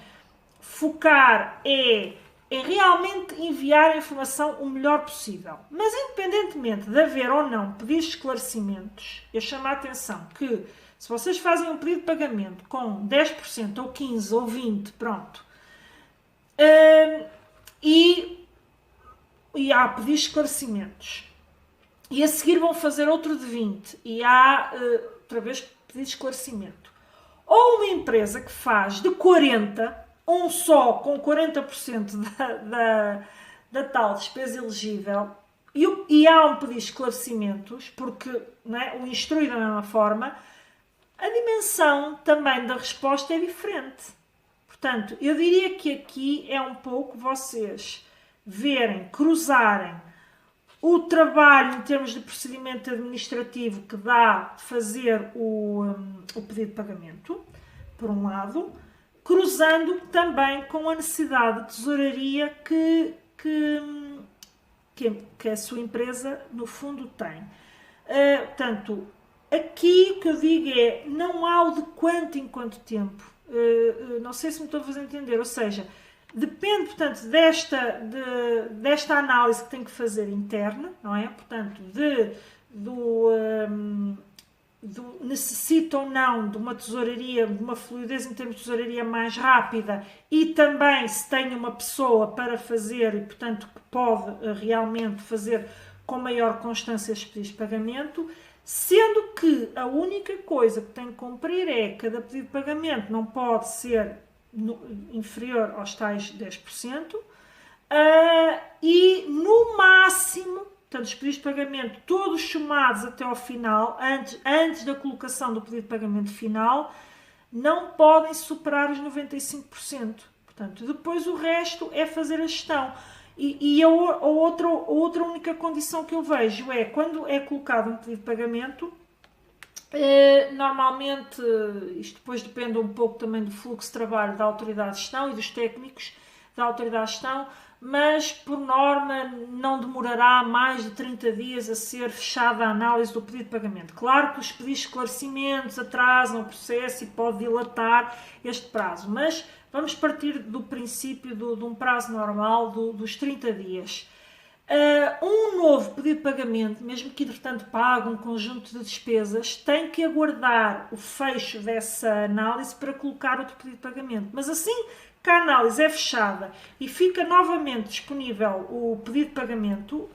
focar em realmente enviar a informação o melhor possível. Mas independentemente de haver ou não pedidos de esclarecimentos, eu chamo a atenção que se vocês fazem um pedido de pagamento com 10% ou 15% ou 20%, pronto, e há pedidos de esclarecimentos, e a seguir vão fazer outro de 20% e há outra vez pedido de esclarecimento, ou uma empresa que faz de 40%, um só com 40% da tal despesa elegível, e há um pedido de esclarecimentos, porque não é, o instrui da mesma forma, a dimensão também da resposta é diferente. Portanto, eu diria que aqui é um pouco vocês verem, cruzarem o trabalho em termos de procedimento administrativo que dá de fazer o pedido de pagamento, por um lado, cruzando também com a necessidade de tesouraria que a sua empresa, no fundo, tem. Portanto, aqui o que eu digo é, não há o de quanto em quanto tempo. Não sei se me estou a fazer entender, ou seja, depende, portanto, desta análise que tem que fazer interna, não é? Portanto, necessita ou não de uma tesouraria, de uma fluidez em termos de tesouraria mais rápida e também se tem uma pessoa para fazer e, portanto, que pode realmente fazer com maior constância estes pedidos de pagamento, sendo que a única coisa que tem que cumprir é que cada pedido de pagamento não pode ser inferior aos tais 10%, e no máximo, portanto, os pedidos de pagamento todos somados até ao final, antes da colocação do pedido de pagamento final, não podem superar os 95%. Portanto, depois o resto é fazer a gestão. E a outra única condição que eu vejo é, quando é colocado um pedido de pagamento, normalmente, isto depois depende um pouco também do fluxo de trabalho da autoridade de gestão e dos técnicos da autoridade de gestão, mas por norma não demorará mais de 30 dias a ser fechada a análise do pedido de pagamento. Claro que os pedidos de esclarecimentos atrasam o processo e pode dilatar este prazo, mas vamos partir do princípio de um prazo normal dos 30 dias. Um novo pedido de pagamento, mesmo que entretanto pague um conjunto de despesas, tem que aguardar o fecho dessa análise para colocar outro pedido de pagamento. Mas assim que a análise é fechada e fica novamente disponível o pedido de pagamento,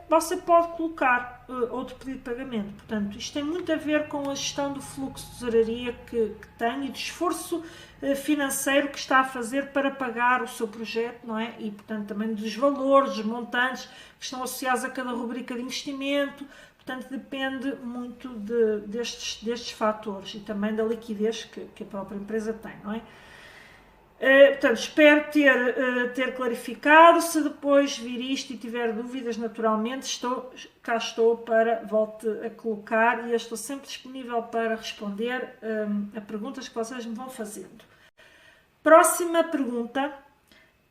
você pode colocar outro pedido de pagamento. Portanto, isto tem muito a ver com a gestão do fluxo de tesouraria que tem e do esforço financeiro que está a fazer para pagar o seu projeto, não é? E, portanto, também dos valores, dos montantes que estão associados a cada rubrica de investimento. Portanto, depende muito destes fatores e também da liquidez que a própria empresa tem, não é? Portanto, espero ter clarificado. Se depois vir isto e tiver dúvidas, naturalmente, cá estou para volte a colocar e eu estou sempre disponível para responder a perguntas que vocês me vão fazendo. Próxima pergunta.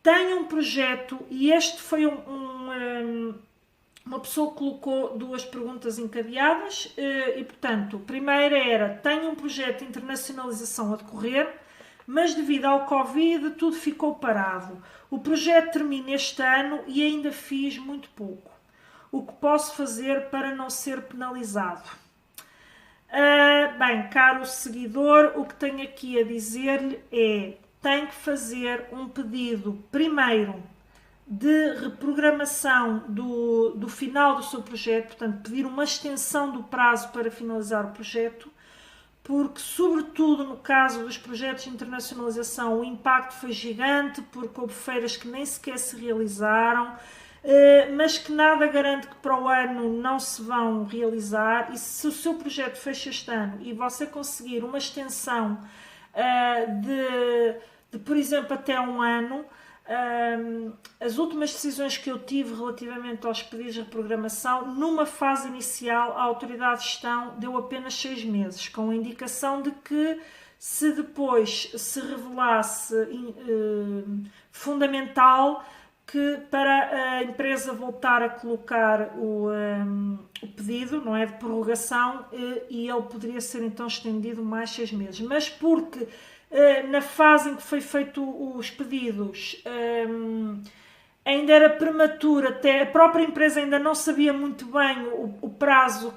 Tenho um projeto e este foi uma pessoa que colocou duas perguntas encadeadas e, portanto, a primeira era: tenho um projeto de internacionalização a decorrer, mas devido ao Covid tudo ficou parado. O projeto termina este ano e ainda fiz muito pouco. O que posso fazer para não ser penalizado? Bem, caro seguidor, o que tenho aqui a dizer-lhe é: tem que fazer um pedido primeiro de reprogramação do final do seu projeto, portanto, pedir uma extensão do prazo para finalizar o projeto, porque, sobretudo no caso dos projetos de internacionalização, o impacto foi gigante, porque houve feiras que nem sequer se realizaram, mas que nada garante que para o ano não se vão realizar. E se o seu projeto fecha este ano e você conseguir uma extensão de, por exemplo, até um ano, as últimas decisões que eu tive relativamente aos pedidos de reprogramação, numa fase inicial a autoridade de gestão deu apenas 6 meses, com a indicação de que se depois se revelasse fundamental que para a empresa voltar a colocar o pedido, não é, de prorrogação, e ele poderia ser então estendido mais 6 meses, mas porque na fase em que foi feito os pedidos ainda era prematuro, até a própria empresa ainda não sabia muito bem o prazo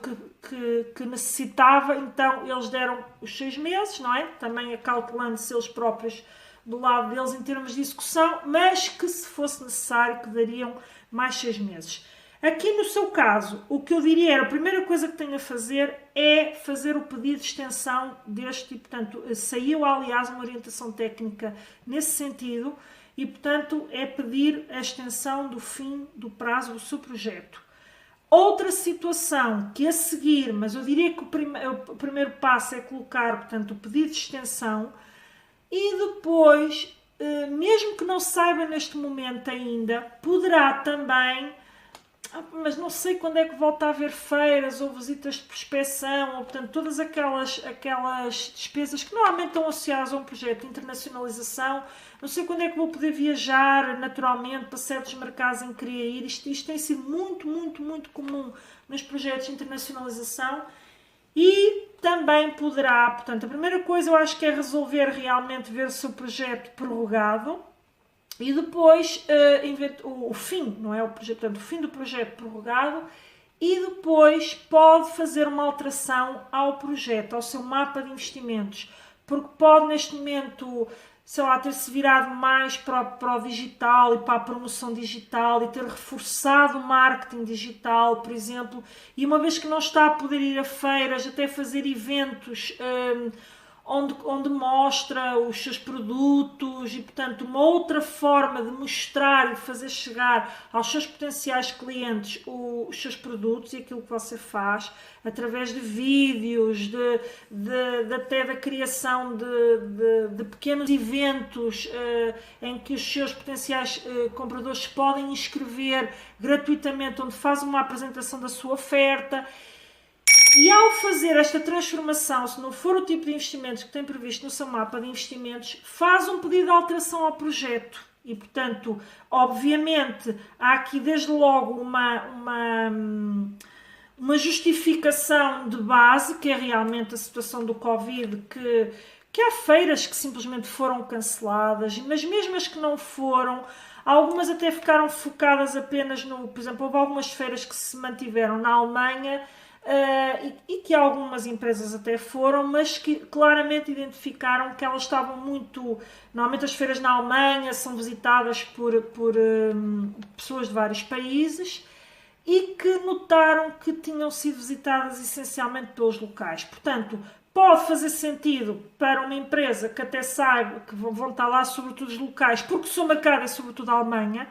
que necessitava, então eles deram os 6 meses, não é? Também acautelando-se eles próprios do lado deles em termos de execução, mas que se fosse necessário que dariam mais 6 meses. Aqui no seu caso, o que eu diria era: a primeira coisa que tem a fazer é fazer o pedido de extensão deste tipo. Portanto, saiu aliás uma orientação técnica nesse sentido e, portanto, é pedir a extensão do fim do prazo do seu projeto. Outra situação que a seguir, mas eu diria que o primeiro passo é colocar, portanto, o pedido de extensão e depois, mesmo que não saiba neste momento ainda, poderá também... mas não sei quando é que volta a haver feiras ou visitas de prospecção, ou, portanto, todas aquelas despesas que normalmente estão associadas a um projeto de internacionalização. Não sei quando é que vou poder viajar naturalmente para certos mercados em que queria ir. Isto tem sido muito, muito, muito comum nos projetos de internacionalização. E também poderá, portanto, a primeira coisa eu acho que é resolver realmente ver o seu projeto prorrogado. E depois o fim, não é? Portanto, o fim do projeto prorrogado, e depois pode fazer uma alteração ao projeto, ao seu mapa de investimentos, porque pode neste momento, sei lá, ter-se virado mais para o digital e para a promoção digital e ter reforçado o marketing digital, por exemplo, e uma vez que não está a poder ir a feiras, até fazer eventos onde mostra os seus produtos e, portanto, uma outra forma de mostrar e de fazer chegar aos seus potenciais clientes os seus produtos e aquilo que você faz, através de vídeos, até da criação de pequenos eventos em que os seus potenciais compradores podem inscrever gratuitamente, onde faz uma apresentação da sua oferta. E ao fazer esta transformação, se não for o tipo de investimentos que tem previsto no seu mapa de investimentos, faz um pedido de alteração ao projeto. E, portanto, obviamente, há aqui desde logo uma justificação de base, que é realmente a situação do Covid, que há feiras que simplesmente foram canceladas, mas mesmo as que não foram, algumas até ficaram focadas apenas no... Por exemplo, houve algumas feiras que se mantiveram na Alemanha, e que algumas empresas até foram, mas que claramente identificaram que elas estavam muito... Normalmente as feiras na Alemanha são visitadas por pessoas de vários países, e que notaram que tinham sido visitadas essencialmente pelos locais. Portanto, pode fazer sentido para uma empresa que até saiba que vão estar lá sobretudo os locais, porque o seu mercado é sobretudo a Alemanha,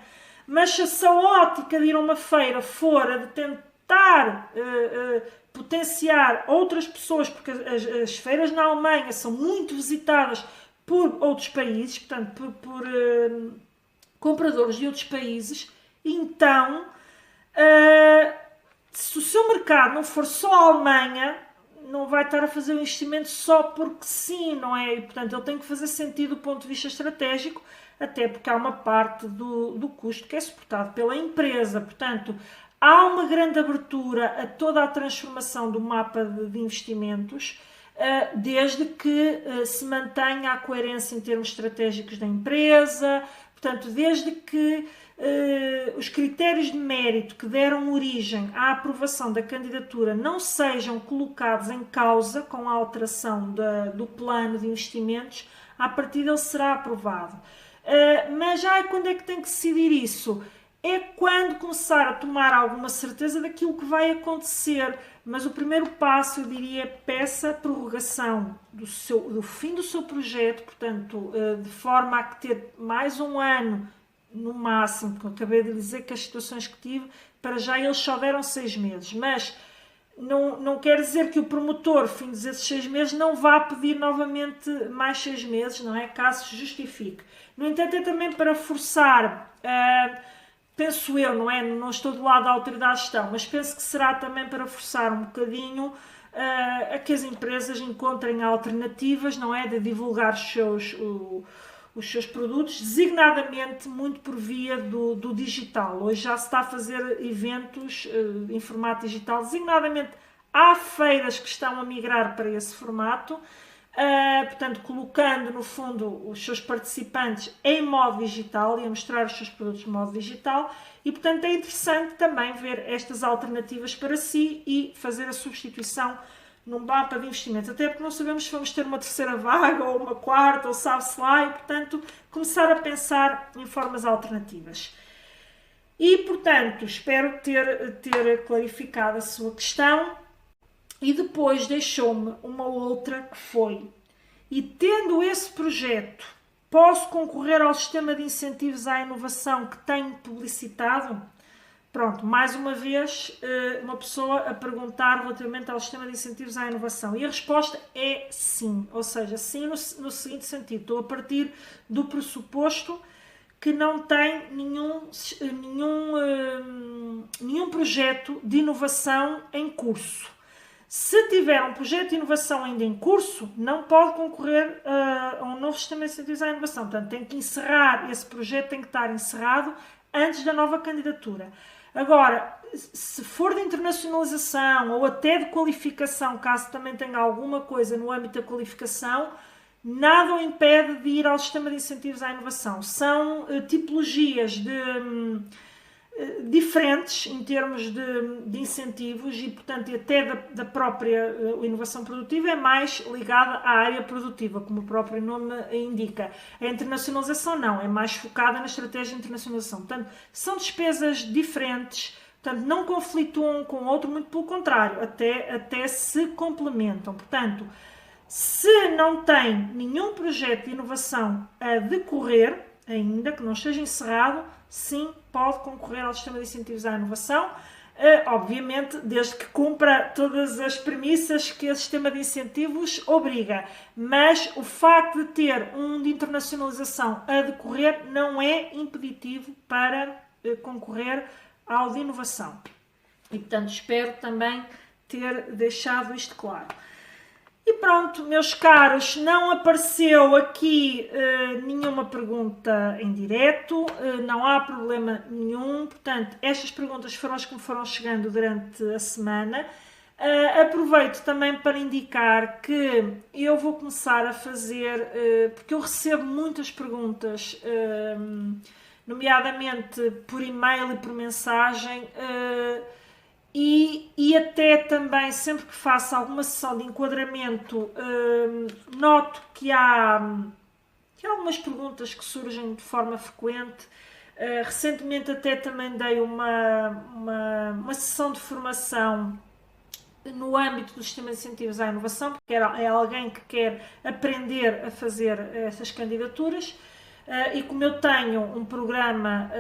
mas se a ótica de ir a uma feira for a de tentar potenciar outras pessoas, porque as feiras na Alemanha são muito visitadas por outros países, portanto, por compradores de outros países, então, se o seu mercado não for só a Alemanha, não vai estar a fazer um investimento só porque sim, não é? E, portanto, ele tem que fazer sentido do ponto de vista estratégico, até porque há uma parte do custo que é suportado pela empresa. Portanto, há uma grande abertura a toda a transformação do mapa de investimentos, desde que se mantenha a coerência em termos estratégicos da empresa, portanto, desde que os critérios de mérito que deram origem à aprovação da candidatura não sejam colocados em causa com a alteração do plano de investimentos, a partir dele será aprovado. Mas já quando é que tem que decidir isso? É quando começar a tomar alguma certeza daquilo que vai acontecer. Mas o primeiro passo, eu diria, peça a prorrogação do fim do seu projeto, portanto, de forma a ter mais um ano no máximo, porque eu acabei de dizer que as situações que tive, para já eles só deram 6 meses, mas não quer dizer que o promotor, fim desses 6 meses, não vá pedir novamente mais 6 meses, não é? Caso se justifique. No entanto, é também para forçar, penso eu, não é? Não estou do lado da autoridade de gestão, mas penso que será também para forçar um bocadinho a que as empresas encontrem alternativas, não é? De divulgar os seus produtos, designadamente muito por via do digital. Hoje já se está a fazer eventos em formato digital, designadamente há feiras que estão a migrar para esse formato, portanto, colocando no fundo os seus participantes em modo digital e a mostrar os seus produtos de modo digital, e portanto é interessante também ver estas alternativas para si e fazer a substituição num mapa de investimentos, até porque não sabemos se vamos ter uma terceira vaga ou uma quarta, ou sabe-se lá, e portanto começar a pensar em formas alternativas. E portanto espero ter clarificado a sua questão. E depois deixou-me uma outra que foi: e tendo esse projeto, posso concorrer ao sistema de incentivos à inovação que tenho publicitado? Pronto, mais uma vez, uma pessoa a perguntar relativamente ao sistema de incentivos à inovação. E a resposta é sim, ou seja, sim no seguinte sentido: estou a partir do pressuposto que não tem nenhum projeto de inovação em curso. Se tiver um projeto de inovação ainda em curso, não pode concorrer a um novo sistema de incentivos à inovação. Portanto, tem que encerrar esse projeto, tem que estar encerrado antes da nova candidatura. Agora, se for de internacionalização ou até de qualificação, caso também tenha alguma coisa no âmbito da qualificação, nada o impede de ir ao sistema de incentivos à inovação. São tipologias diferentes em termos de incentivos e, portanto, até da própria inovação produtiva é mais ligada à área produtiva, como o próprio nome indica. A internacionalização não, é mais focada na estratégia de internacionalização. Portanto, são despesas diferentes, portanto, não conflituam um com o outro, muito pelo contrário, até se complementam. Portanto, se não tem nenhum projeto de inovação a decorrer, ainda que não esteja encerrado, sim, pode concorrer ao sistema de incentivos à inovação, obviamente desde que cumpra todas as premissas que o sistema de incentivos obriga, mas o facto de ter um de internacionalização a decorrer não é impeditivo para concorrer ao de inovação. E portanto espero também ter deixado isto claro. E pronto, meus caros, não apareceu aqui nenhuma pergunta em direto, não há problema nenhum, portanto, estas perguntas foram as que me foram chegando durante a semana. Aproveito também para indicar que eu vou começar a fazer, porque eu recebo muitas perguntas, nomeadamente por e-mail e por mensagem, e até também, sempre que faço alguma sessão de enquadramento, noto que há algumas perguntas que surgem de forma frequente. Recentemente até também dei uma sessão de formação no âmbito do sistema de incentivos à inovação, porque é alguém que quer aprender a fazer essas candidaturas. E como eu tenho um programa,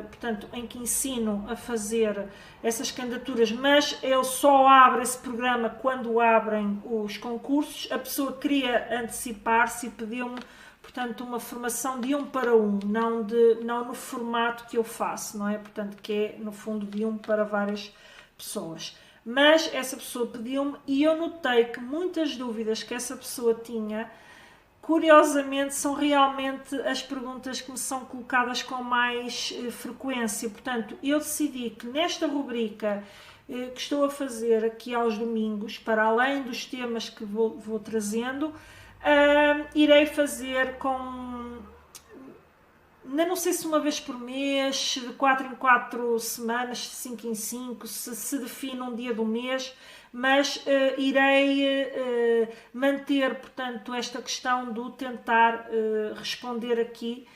portanto, em que ensino a fazer essas candidaturas, mas ele só abre esse programa quando abrem os concursos, a pessoa queria antecipar-se e pediu-me, portanto, uma formação de 1 para 1, não no formato que eu faço, não é? Portanto, que é, no fundo, de 1 para várias pessoas. Mas essa pessoa pediu-me e eu notei que muitas dúvidas que essa pessoa tinha, curiosamente, são realmente as perguntas que me são colocadas com mais frequência. Portanto, eu decidi que nesta rubrica que estou a fazer aqui aos domingos, para além dos temas que vou trazendo, irei fazer com... Ainda não sei se uma vez por mês, de 4 em 4 semanas, de 5 em 5, se define um dia do mês, mas irei manter, portanto, esta questão do tentar responder aqui,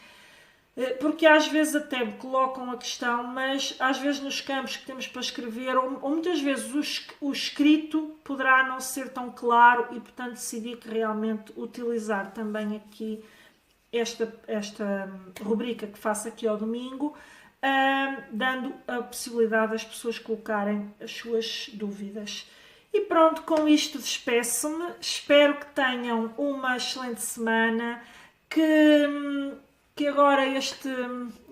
porque às vezes até me colocam a questão, mas às vezes nos campos que temos para escrever, ou muitas vezes o escrito poderá não ser tão claro e, portanto, decidi que realmente utilizar também aqui esta rubrica que faço aqui ao domingo, dando a possibilidade das pessoas colocarem as suas dúvidas. E pronto, com isto despeço-me. Espero que tenham uma excelente semana, que agora este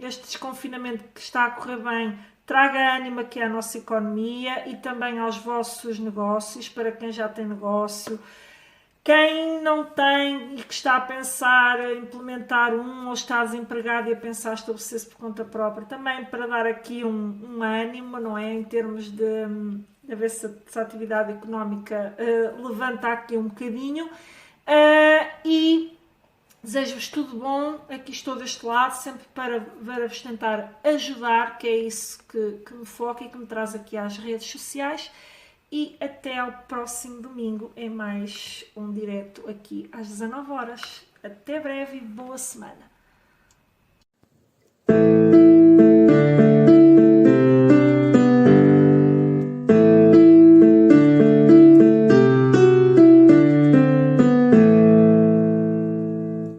desconfinamento que está a correr bem traga ânimo aqui à nossa economia e também aos vossos negócios, para quem já tem negócio. Quem não tem e que está a pensar implementar ou está desempregado e a pensar estabelecer-se por conta própria, também para dar aqui um ânimo, não é? Em termos de ver se a atividade económica levanta aqui um bocadinho. E desejo-vos tudo bom. Aqui estou deste lado, sempre para vos tentar ajudar, que é isso que me foca e que me traz aqui às redes sociais. E até ao próximo domingo em mais um direto aqui às 19 horas. Até breve e boa semana!